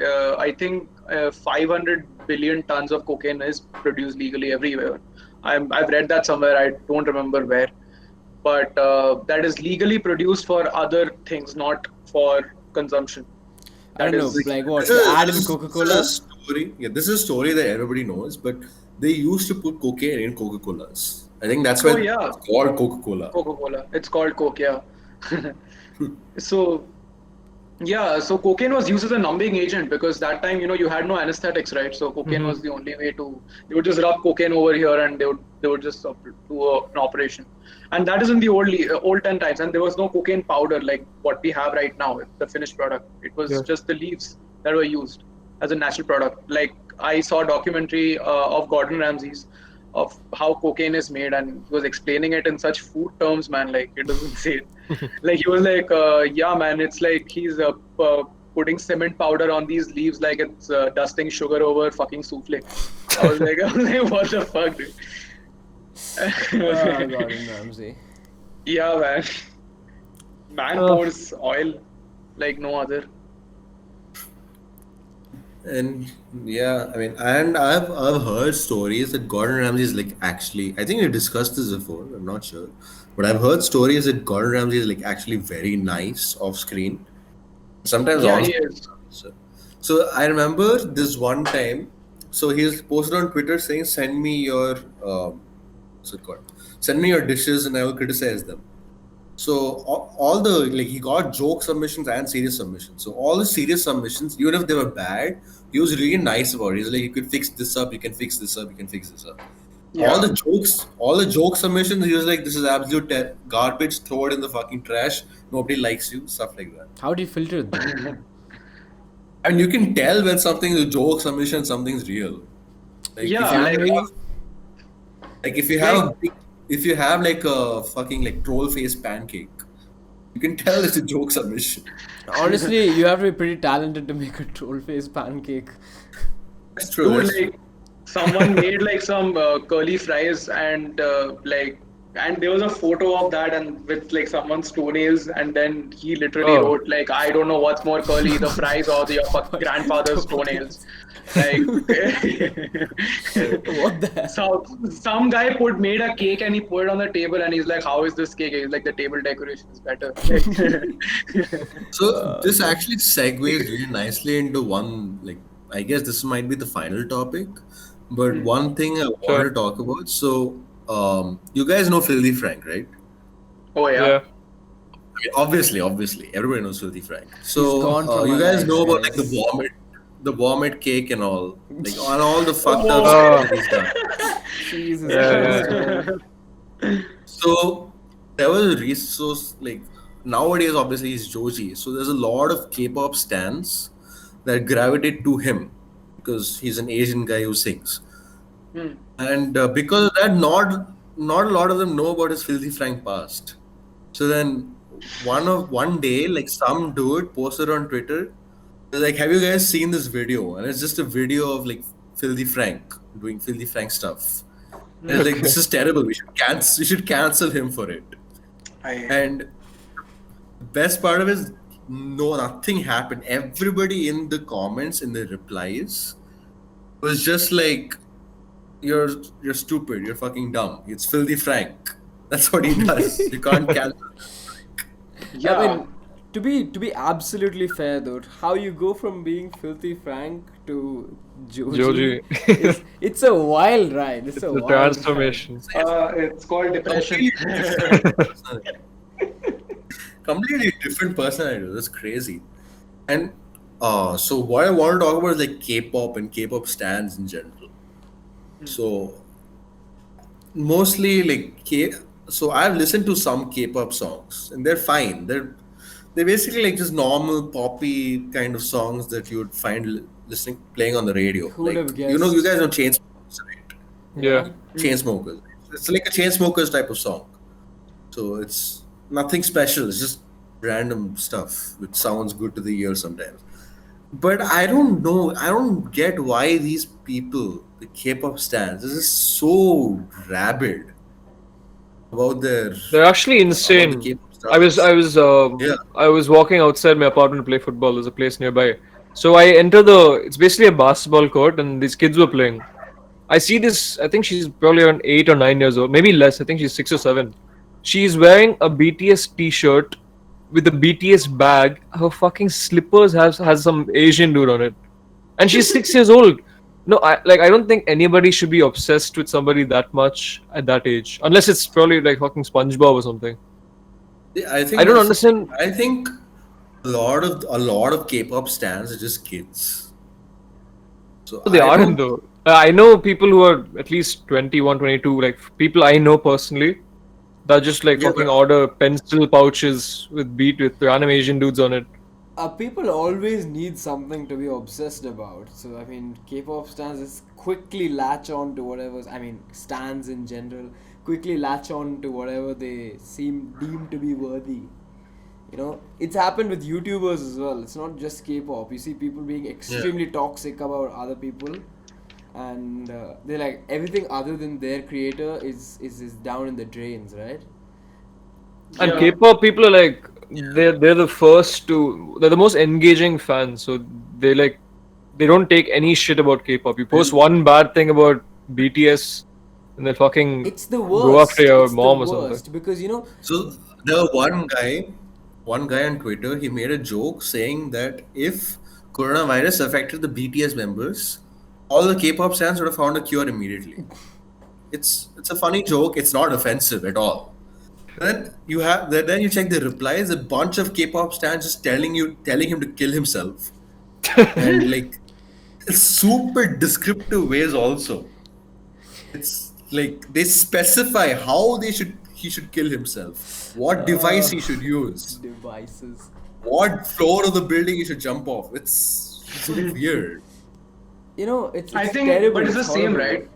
I think 500 billion tons of cocaine is produced legally everywhere. I've read that somewhere. I don't remember where, but that is legally produced for other things, not for consumption. I That don't know, is like what? The ad in This is a Coca-Cola? story. Yeah, this is a story that everybody knows, but they used to put cocaine in Coca-Colas. I think that's why oh it's yeah, called Coca-Cola. Coca-Cola. It's called Coke, yeah. So yeah, so cocaine was used as a numbing agent because that time, you had no anesthetics, right? So cocaine was the only way to. They would just rub cocaine over here and they would just do an operation, and that is in the old 10 times. And there was no cocaine powder like what we have right now, the finished product. It was Yeah. just the leaves that were used as a natural product. Like I saw a documentary of Gordon Ramsay's of how cocaine is made, and he was explaining it in such food terms, man. Like it was insane. Like he was like, yeah, man, it's like he's putting cement powder on these leaves, like it's dusting sugar over fucking souffle. I was like, what the fuck, dude? Oh, Gordon Ramsay. Yeah, man. Man Oh. pours oil like no other. And yeah, I mean, and I've heard stories that Gordon Ramsay is like actually. I think we discussed this before. I'm not sure, but I've heard stories that Gordon Ramsay is like actually very nice off screen. Sometimes Yeah, on he screen. is. So I remember this one time. So he's posted on Twitter saying, "Send me your what's it called? Send me your dishes, and I will criticize them." So all the like he got joke submissions and serious submissions. So all the serious submissions, even if they were bad, he was really nice about it. He's like, "You could fix this up. You can fix this up. You can fix this up." Yeah. All the joke submissions, he was like, "This is absolute garbage. Throw it in the fucking trash. Nobody likes you." Stuff like that. How do you filter it though? And you can tell when something is a joke submission, something's real. Like if Yeah, you Can we? like if you have a big, if you have like a fucking like troll face pancake, you can tell it's a joke submission. Honestly, you have to be pretty talented to make a troll face pancake. That's true. dude, That's true. like someone made like some curly fries and and there was a photo of that and with like someone's toenails, and then he literally Oh. wrote like, I don't know what's more curly, the fries or your grandfather's toenails. Like What the hell? so some guy made a cake and he put it on the table and he's like, how is this cake? He's like, the table decoration is better. So this actually segues really nicely into one like I guess this might be the final topic, but one thing I Sure. wanted to talk about. So, you guys know Filthy Frank, right? Oh yeah. Yeah. I mean, obviously, everybody knows Filthy Frank. He's gone So, from you our guys lives, know about like guys. the vomit cake and all, like on all the fucked up Oh. stuff that he's done. Jesus Yeah, Christ, man. So there was a resource like nowadays obviously he's Joji. So there's a lot of K-pop stans that gravitate to him because he's an Asian guy who sings. And because of that, not a lot of them know about his Filthy Frank past. So then one day, like some dude posted on Twitter, like, have you guys seen this video? And it's just a video of like Filthy Frank doing Filthy Frank stuff. And it's like, this is terrible. We should cancel him for it. And the best part of it is no, nothing happened. Everybody in the comments, in the replies, was just like, you're stupid, you're fucking dumb. It's Filthy Frank. That's what he does. You can't cancel. Yeah. I mean, to be absolutely fair though, how you go from being Filthy Frank to Joji. it's a wild ride. It's a The wild transformation. It's called depression. Completely different personality. That's crazy. And so what I want to talk about is like K-pop and K-pop stans in general. So mostly like so I've listened to some K-pop songs and they're fine. They're basically like just normal poppy kind of songs that you would find listening playing on the radio. Who would Like have you guessed? guys know Chainsmokers, right? Yeah. Chainsmokers. It's like a Chainsmokers type of song. So it's nothing special. It's just random stuff which sounds good to the ear sometimes. But I don't know. I don't get why these people, the K-pop stans, is just so rabid about They're actually about the insane. K-pop stars. Yeah. I was walking outside my apartment to play football. There's a place nearby. So I enter it's basically a basketball court, and these kids were playing. I see this. I think she's probably around 8 or 9 years old, maybe less. I think she's 6 or 7. She's wearing a BTS T-shirt with a BTS bag. Her fucking slippers has some Asian dude on it, and she's 6 years old. No, I don't think anybody should be obsessed with somebody that much at that age, unless it's probably like fucking SpongeBob or something. Yeah, I think I don't that's the thing. understand. I think a lot of K-pop stans are just kids. So They I aren't don't. though. I know people who are at least 21, 22, like people I know personally that just like Yeah, fucking but order pencil pouches with random Asian dudes on it. People always need something to be obsessed about. So I mean, K-pop stans just quickly latch on to whatever's. I mean, stans in general quickly latch on to whatever they seem deemed to be worthy. You know, it's happened with YouTubers as well. It's not just K-pop. You see people being extremely toxic about other people, and they're like everything other than their creator is down in the drains, right? And Yeah. K-pop people are like they're the most engaging fans. So they don't take any shit about K-pop. You post one bad thing about BTS and they fucking It's the go worst. after your It's mom the or something. worst because So there was one guy on Twitter. He made a joke saying that if coronavirus affected the BTS members, all the K-pop stans would have found a cure immediately. It's a funny joke. It's not offensive at all. Then you check the replies. A bunch of K-pop stans just telling him to kill himself, and like super descriptive ways also. It's like they specify how he should kill himself, what device he should use, devices. what floor of the building he should jump off. It's so weird. It's I think, terrible. but it's the same, horrible.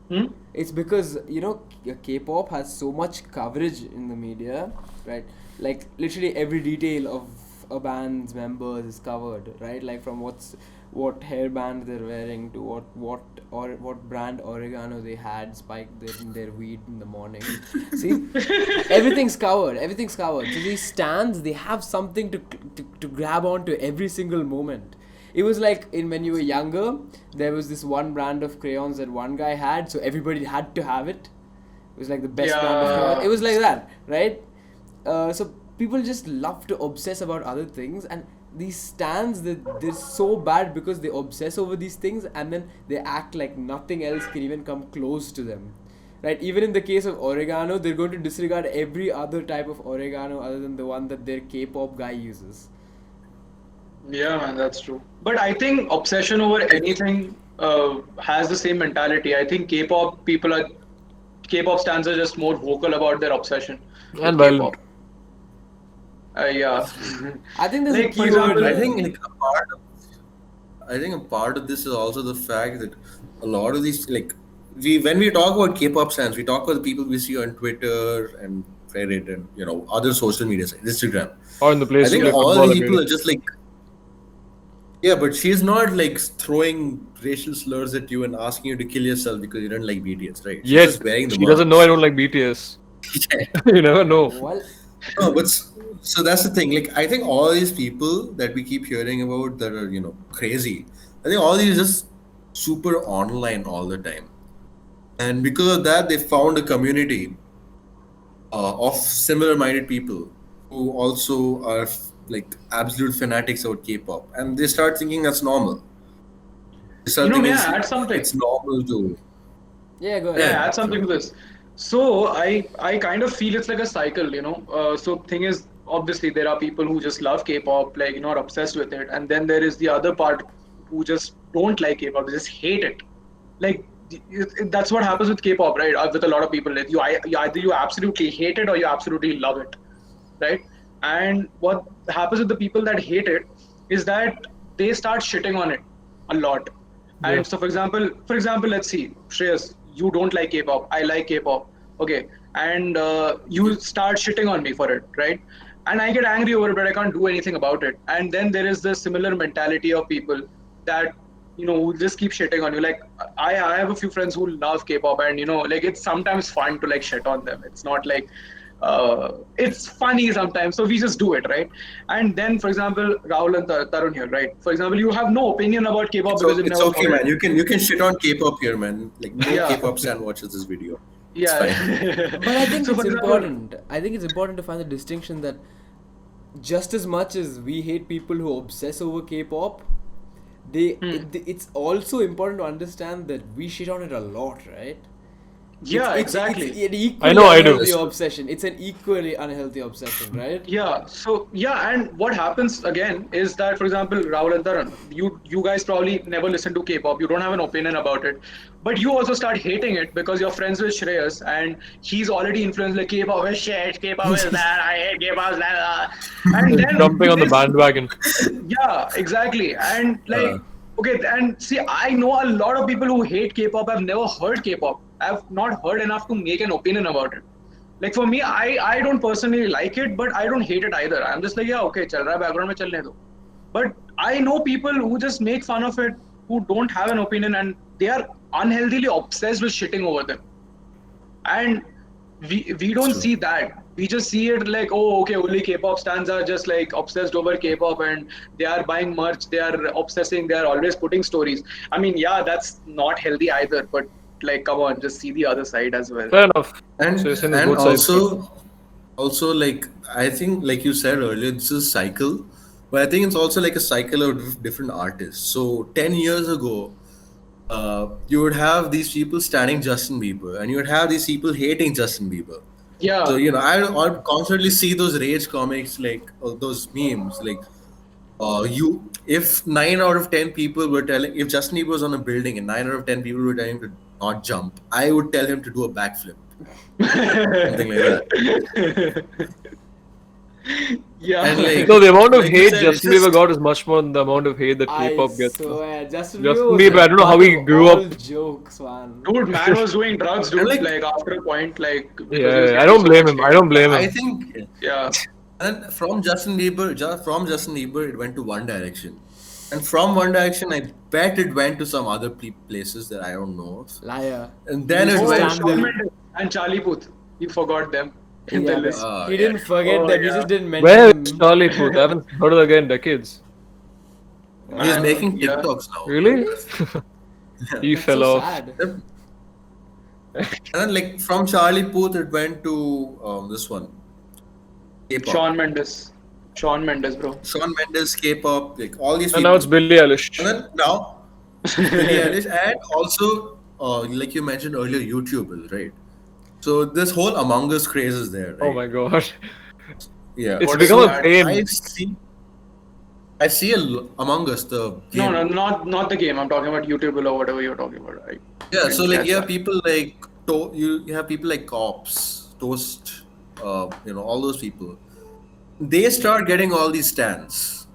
right? It's because K-pop has so much coverage in the media, right? Like literally every detail of a band's members is covered, right? Like from what hairband they're wearing to what brand oregano they had spiked in their weed in the morning. See, everything's covered. Everything's covered. So these stands, they have something to grab onto every single moment. It was like when you were younger, there was this one brand of crayons that one guy had, so everybody had to have it. It was like the best brand of crayons. It was like that, right? So people just love to obsess about other things, and these stands, they're so bad because they obsess over these things and then they act like nothing else can even come close to them. Right? Even in the case of oregano, they're going to disregard every other type of oregano other than the one that their K-pop guy uses. Yeah, man, that's true. But I think obsession over anything has the same mentality. I think K-pop stans are just more vocal about their obsession with And violent. K-pop. Yeah. I think there's a Like, for key word example, I here. think like a part of this is also the fact that a lot of these when we talk about K-pop fans, we talk about the people we see on Twitter and Reddit and other social media sites, Instagram. Or in the place I to think play all football these every people day. are just like, yeah, but she's not like throwing racial slurs at you and asking you to kill yourself because you don't like BTS, right? She's Yet just wearing the she doesn't know I merch. don't like BTS. Yeah. You never know. Well, No, but so that's the thing. Like, I think all these people that we keep hearing about that are, crazy. I think all these just super online all the time. And because of that, they found a community of similar-minded people who also are like absolute fanatics about K-pop, and they start thinking that's normal. They start may thinking I add something? it's normal to, yeah, go May ahead. I yeah, add something sure. to this? So I kind of feel it's like a cycle. So thing is, obviously there are people who just love K-pop, like are obsessed with it, and then there is the other part who just don't like K-pop, they just hate it. Like that's what happens with K-pop, right? With a lot of people, like either you absolutely hate it or you absolutely love it, right? And what happens with the people that hate it is that they start shitting on it a lot. Yeah. And so, for example, let's see, Shreyas, you don't like K-pop, I like K-pop, okay, and you start shitting on me for it, right? And I get angry over it, but I can't do anything about it. And then there is the similar mentality of people that who just keep shitting on you. Like I have a few friends who love K-pop, and like it's sometimes fun to like shit on them. It's not like it's funny sometimes, so we just do it, right? And then, for example, Rahul and Tarun here, right? For example, you have no opinion about K-pop because you've It's never okay, heard man. it. You can shit on K-pop here, man. Like no Yeah, K-pop stan watches this video. It's yeah. fine. But I think So, it's for example, important. I think it's important to find the distinction that just as much as we hate people who obsess over K-pop, it's also important to understand that we shit on it a lot, right? yeah, It's exactly. an equally I know I do. unhealthy That's true. obsession. It's an equally unhealthy obsession, right? Yeah, so yeah, and what happens again is that, for example, Rahul and Taran, you guys probably never listen to K-pop. You don't have an opinion about it, but you also start hating it because you're friends with Shreyas, and he's already influenced like K-pop is shit, K-pop is that, I hate K-pop, and then Jumping on the bandwagon. yeah, exactly, and Uh, like okay, and see, I know a lot of people who hate K-pop. I've never heard K-pop. I've not heard enough to make an opinion about it. Like for me, I don't personally like it, but I don't hate it either. I'm just like, yeah, okay, chal raha hai, background mein chalne do. But I know people who just make fun of it, who don't have an opinion, and they are unhealthily obsessed with shitting over them. And we it's don't true. see that. We just see it like, oh, okay, only K-pop stans are just like obsessed over K-pop, and they are buying merch, they are obsessing, they are always putting stories. I mean, yeah, that's not healthy either, but like, come on, just see the other side as well. Fair enough. So And you're saying there's and both sides to it. also like I think like you said earlier, it's a cycle, but I think it's also like a cycle of different artists. So 10 years ago, you would have these people standing Justin Bieber, and you would have these people hating Justin Bieber. So Yeah, I'd constantly see those rage comics like or those memes like if 9 out of 10 people were telling if Justin Bieber was on a building and 9 out of 10 people were telling him to not jump, I would tell him to do a backflip, something like that. And yeah. No, the amount of like you hate said, it's Justin Bieber just got is much more than the amount of hate that I K-pop gets. swear, Justin Bieber Justin was Bieber, the I don't know how butt he of grew all up. jokes, man. Dude, man was doing drugs, and dude. like Like after a point, like because he was Yeah, I getting don't so blame much him. hate. I don't blame I him. think Yeah, and from Justin Bieber it went to One Direction, and from One Direction I bet it went to some other places that I don't know of. Liar. And He then used it to oh, went stand Shawn to them. Mendes and Charlie Puth. You forgot them in the Yeah, but list. he yeah. didn't forget Oh them. He yeah, just didn't mention Where is them. Charlie Puth? I haven't heard of the guy in decades. He's man. making Yeah. TikToks now. Really? Really? He That's so fell off. sad. Yep. And then like from Charlie Puth it went to this one, K-pop. Shawn Mendes. Shawn Mendes, bro. Shawn Mendes, K-pop, like all these And people. now it's Billie Eilish. And then now, Billie Eilish, and also, like you mentioned earlier, YouTubers, right? So this whole Among Us craze is there, Oh right? my god. Yeah. It's What is become a So that? I pain. see, Among Us, the No, game. not the game. I'm talking about YouTube or whatever you're talking about. I Yeah. So didn't like catch you have that. people like you have people like Cops, Toast, all those people. They start getting all these stands.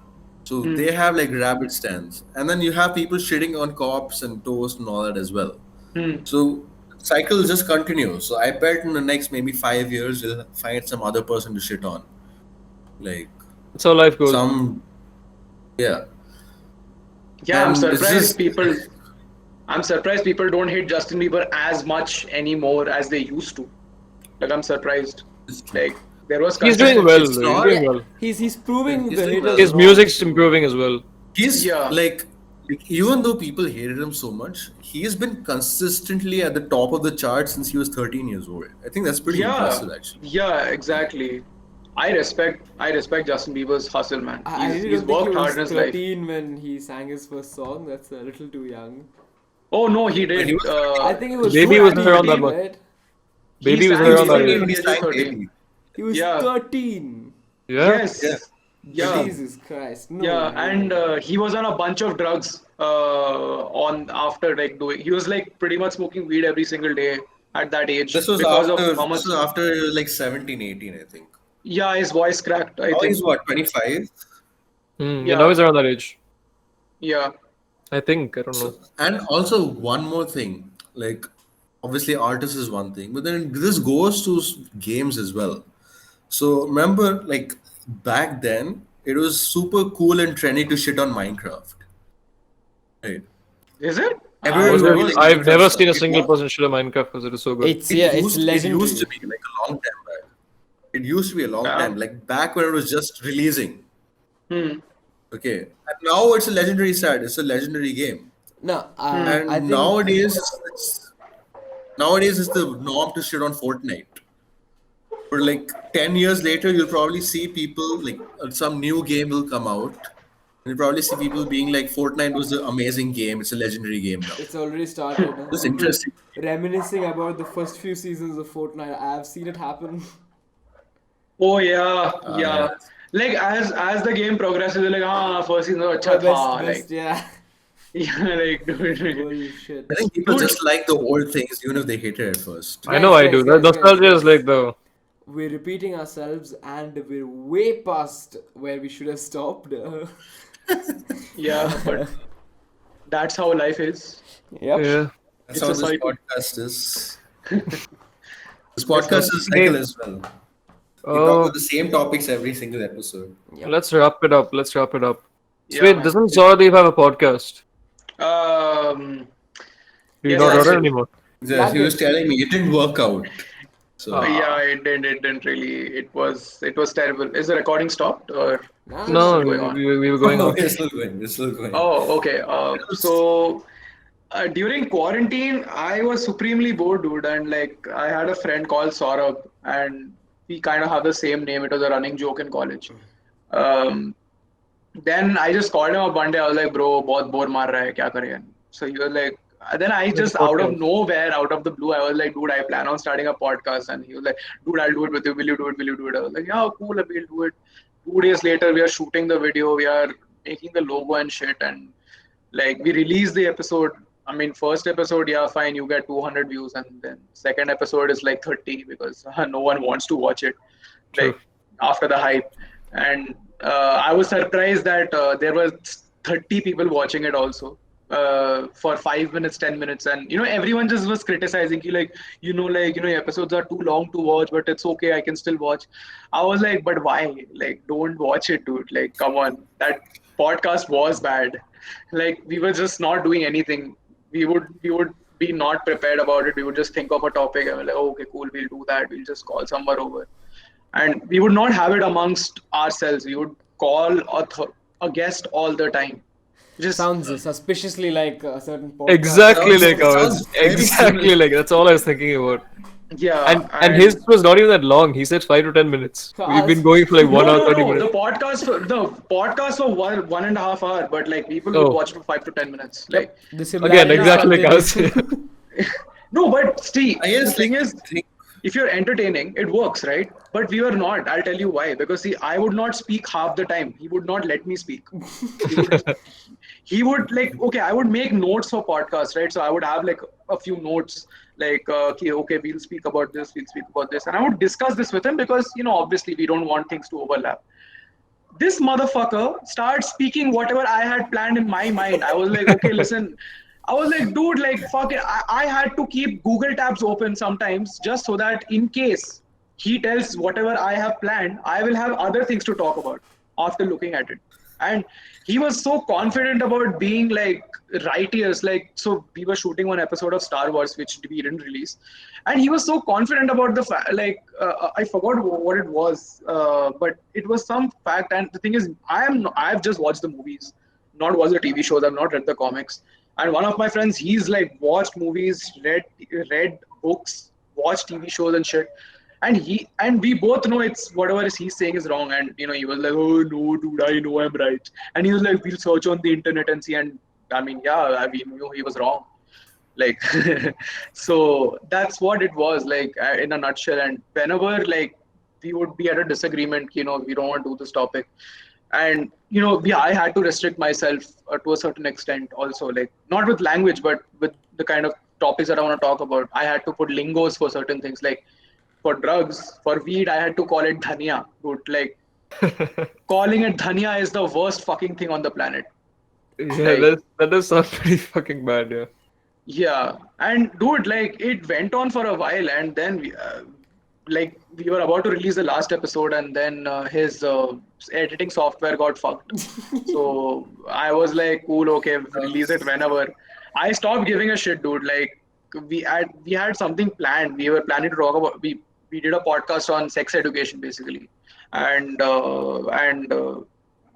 So Hmm. they have like rabbit stands, and then you have people shitting on Cops and Toast and all that as well. Hmm. So cycle just continues. So I bet in the next maybe 5 years you'll find some other person to shit on. Like That's how life goes. some yeah. Yeah, And it's just I'm surprised people don't hate Justin Bieber as much anymore as they used to. Like I'm surprised. it's true. Like there was He's doing well, It's though. He's not doing Yeah, well. he's proving he's the doing haters well. His wrong. music's So improving as well. He's Yeah. like even though people hated him so much, he's been consistently at the top of the chart since he was 13 years old. I think that's pretty Yeah. impressive actually. Yeah, exactly. I respect Justin Bieber's hustle, man. I really He's don't think he worked hard was in his life. 13 when he sang his first song. That's a little too young. Oh no, he But he did. was I think he was Baby 13, was around that 13, much. right? Baby was sang around that Baby age. at the he age of sang 13. Baby. He was Yeah. 13. Yeah. Yes. Yeah. Yeah. Jesus Christ. No Yeah, way. and he was on a bunch of drugs on after like doing. He was like pretty much smoking weed every single day at that age because of how This much. was after he was like 17, 18, I think. Yeah, his voice cracked. I Now think. he's what, 25? Yeah, now Yeah, he's around that age. yeah. I think. I don't So, know. and also one more thing, like obviously artists is one thing, but then this goes to games as well. So remember, like back then, it was super cool and trendy to shit on Minecraft, right? Is it? Everyone Was would it? be like I've Minecraft never stuff. seen a single person shit a Minecraft because it is so good. It's it's It used to legendary. be like a long time back. It used to be a long Yeah. time, like back when it was just releasing. Hmm. Okay, and now it's a legendary set. It's a legendary game, No, I and think nowadays it's the norm to shit on Fortnite. But like 10 years later, you'll probably see people like some new game will come out, and you'll probably see people being like, "Fortnite was an amazing game. It's a legendary game now." it's already started. It's People interesting. reminiscing about the first few seasons of Fortnite. I've seen it happen. Oh yeah, yeah. Yeah. Like as the game progresses, they're like, first season was Oh, अच्छा था. best, Like yeah. yeah, like dude. Bullshit. I think people Dude. just like the old things, even if they hate it at first. I know Guys, I do. guys, The guys, nostalgia guys, is like guys. the. We're repeating ourselves and we're way past where we should have stopped. Yeah, but that's how life is. Yep. Yeah. That's It's how a this cycle. podcast is. This podcast is a cycle Yeah. as well. We talk Oh, about the same topics every single episode. Yep. let's wrap it up. Let's wrap it up. Yeah, Wait, man. doesn't Zordeep have a podcast? Do you Yes, not I order did. anymore? Yeah, he was telling me it didn't work out. So Yeah, it didn't really. It was terrible. Is the recording stopped or Nah, No, still going on? we were going no, on. we're still going. We're still going. Oh, okay. It was- So during quarantine, I was supremely bored, dude, and like I had a friend called Saurabh, and we kind of have the same name. It was a running joke in college. Um, then I just called him up one day. I was like, bro, बहुत bore मार रहा है, क्या करें? So he was like, then I Make a just out of podcast. nowhere, out of the blue, I was like, dude, I plan on starting a podcast, and he was like, dude, I'll do it with you. Will you do it? Will you do it? I was like, yeah, cool, we'll do it. 2 days later, we are shooting the video, we are making the logo and shit, and like we release the episode. I mean, first episode, yeah, fine, you get 200 views, and then second episode is like 30 because no one wants to watch it, True. like after the hype. And I was surprised that there was 30 people watching it also for 5 minutes, 10 minutes, and everyone just was criticizing you, like episodes are too long to watch, but it's okay, I can still watch. I was like, but why? Like, don't watch it, dude. Like, come on, that podcast was bad. Like, we were just not doing anything. We would be not prepared about it. We would just think of a topic and we're like, oh, okay, cool, we'll do that. We'll just call someone over, and we would not have it amongst ourselves. We would call a guest all the time. Just sounds suspiciously like a certain podcast. Exactly Sounds- like it ours. sounds very Exactly similar. like that's all I was thinking about. Yeah, And his was not even that long. He said 5 to 10 minutes. We've been going for like no, 1 hour no, 30 minutes. The podcast for one and a half hour, but like people would Oh, watch for 5 to 10 minutes. Like, Yep, the again, similarities exactly like us. continue. no, but Steve, I the guess thing like is, if you're entertaining, it works, right? But we were not. I'll tell you why. Because see, I would not speak half the time. He would not let me speak. He would like, okay, I would make notes for podcasts, right? So I would have like a few notes, like okay, we'll speak about this, and I would discuss this with him because obviously we don't want things to overlap. This motherfucker starts speaking whatever I had planned in my mind. I was like, okay, listen. I was like, dude, like, fuck it. I had to keep Google tabs open sometimes just so that in case he tells whatever I have planned, I will have other things to talk about after looking at it. And he was so confident about being like righteous. Like, so we were shooting one episode of Star Wars, which we didn't release. And he was so confident about the fact, like, I forgot what it was, but it was some fact. And the thing is, I've just watched the movies, not watched the TV shows. I've not read the comics. And one of my friends, he's like watched movies, read books, watched TV shows and shit. And we both know it's whatever is he's saying is wrong. And he was like, oh no, dude, I know I'm right. And he was like, we'll search on the internet and see. And I mean, yeah, we knew he was wrong. Like, so that's what it was like in a nutshell. And whenever like we would be at a disagreement, we don't want to do this topic. And I had to restrict myself to a certain extent also, like not with language but with the kind of topics that I want to talk about. I had to put lingos for certain things, like for drugs, for weed I had to call it dhania, dude. Like, calling it dhania is the worst fucking thing on the planet. Yeah, Like, that does sound pretty fucking bad. Yeah. yeah, and dude, like it went on for a while, and then like we were about to release the last episode, and then his editing software got fucked. So I was like, cool, okay, release it whenever. I stopped giving a shit, dude. Like we had something planned. We were planning to talk about we did a podcast on sex education basically, and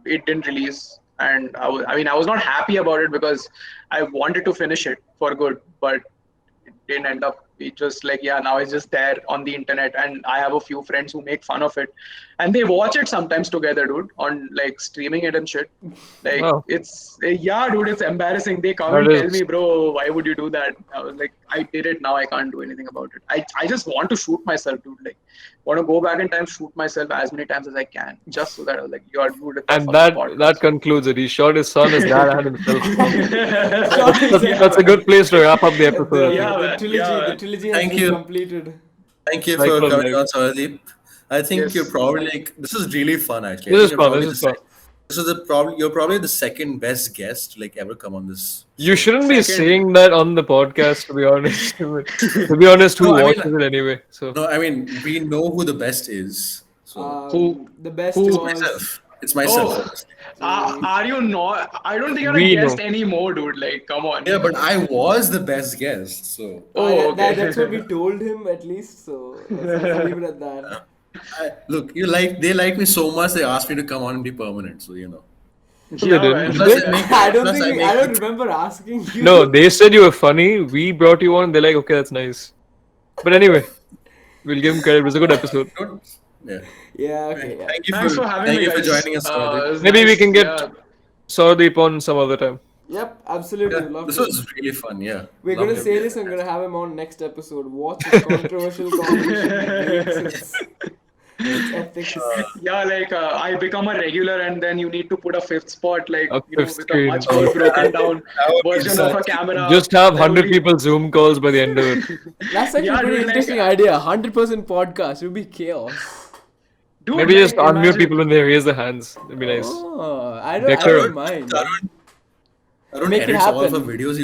it didn't release. And I was not happy about it because I wanted to finish it for good, but it didn't end up. It just like, yeah, now it's just there on the internet, and I have a few friends who make fun of it, and they watch it sometimes together, dude, on like streaming it and shit. Like, Wow. it's yeah, dude, it's embarrassing. They come That and tell is. me, bro, why would you do that? I was like, I did it, now I can't do anything about it. I just want to shoot myself, dude. Like, want to go back in time, shoot myself as many times as I can, just so that I was like, you're good at that And fucking that podcast. concludes it. He shot his son, his dad, and himself. Yeah, That's a man. good place to wrap up the episode, I Yeah, think. The man. trilogy, Yeah, the man. trilogy has thank been you. completed. Thank you for Cycle of coming life. on, Saurdeep. I think you're Yes. probably like, this is really fun actually. I This think is you're fun. probably This is fun. this is you're probably the second best guest to like ever come on this You show. shouldn't be Second. saying that on the podcast, to be honest. To be honest, who No, I watches mean, it anyway? So no, I mean, we know who the best is. So Who? The best Who? was myself, it's myself, Oh, obviously. are you not? I don't think you're a we guest know. anymore, dude. Like, come on. Yeah, but I was the best guest. So Oh, okay. that's what we told him at least. So let's leave it at that. look, they like me so much. They asked me to come on and be permanent. So They Yeah, didn't. man. Did Plus, they? I make, I don't plus think I I make don't remember asking you. No, they said you were funny. We brought you on. They're like, okay, that's nice. But anyway, we'll give him credit. It was a good episode. don't. Yeah. Yeah. Okay. Yeah. Thanks for having me, guys. joining us, Saurdeep. It's Maybe we nice, can get yeah. Saurdeep on some other time. Yep. Absolutely. Yeah, Love this to. was really fun. Yeah, We're Loved gonna it. say this. I'm gonna have him on next episode. Watch his controversial conversation debates. Its ethics. Yeah, like I become a regular, and then you need to put a fifth spot, like A with fifth a screen. much more broken down That would be version of a such- camera. Just have That would 100 be- people Zoom calls by the end of it. That's actually Yeah, a pretty dude, like, interesting idea. 100% podcast. It would be chaos. Dude, Maybe like, just unmute imagine- people when they raise their hands. It'd be nice. Oh, I don't Decorum. mind. I don't Make it edit all of happen. our videos.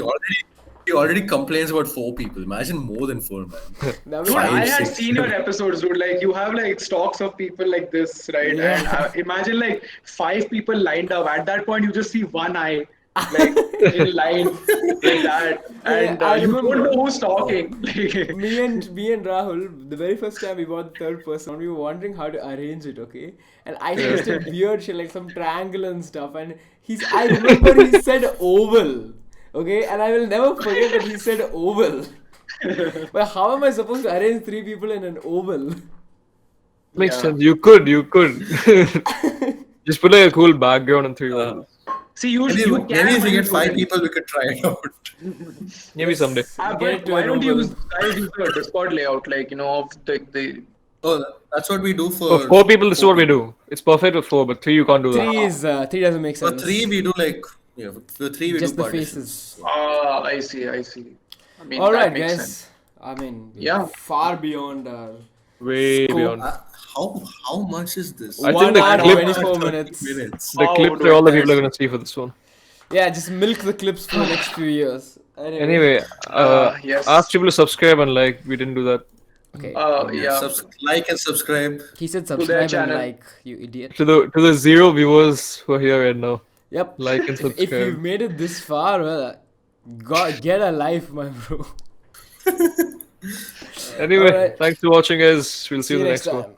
He already complains about 4 people. Imagine more than 4, man. That would Dude, Five, I had six. seen your episodes, dude. Like, you have like stocks of people like this, right? Yeah. And imagine like 5 people lined up. At that point, you just see one eye, like in line, like that, and I you remember. don't know who's talking. Like, me and Rahul, the very first time we bought the third person, we were wondering how to arrange it, okay? And I suggested weird shit like some triangle and stuff, and I remember he said oval, okay? And I will never forget that he said oval. But how am I supposed to arrange 3 people in an oval? Makes Yeah. sense. You could. Just put like a cool background and 3 levels. See, you Maybe, you maybe can if we find get 5 footage. people, we could try it out. Maybe someday. Get But it to why an don't you oval. guys use the Discord layout, like of the Oh, that's what we do For for 4 people, this is 4 what we people. do. It's perfect with 4, but 3 you can't do that. 3 doesn't make For sense. 3, we do like, for 3, we Just do the partitions. faces. I see. I mean, All that right, makes guys. sense. I mean, Yeah. far beyond our Way scope. beyond. How much is this? I think 1 the hour, clip- 24 30 minutes. minutes. The Oh, clips dude, are all the people are nice. gonna see for this one. Yeah, just milk the clips for the next few years. Anyway, Yes. ask people to subscribe and like. We didn't do that. Okay. Yeah. Like and subscribe. He said their subscribe and channel. like, you idiot. To the 0 viewers who are here right now. Yep. Like and If you've subscribe. made it this far, well, God, get a life, my bro. Anyway, Alright. thanks for watching, guys. We'll see you in the next one. time.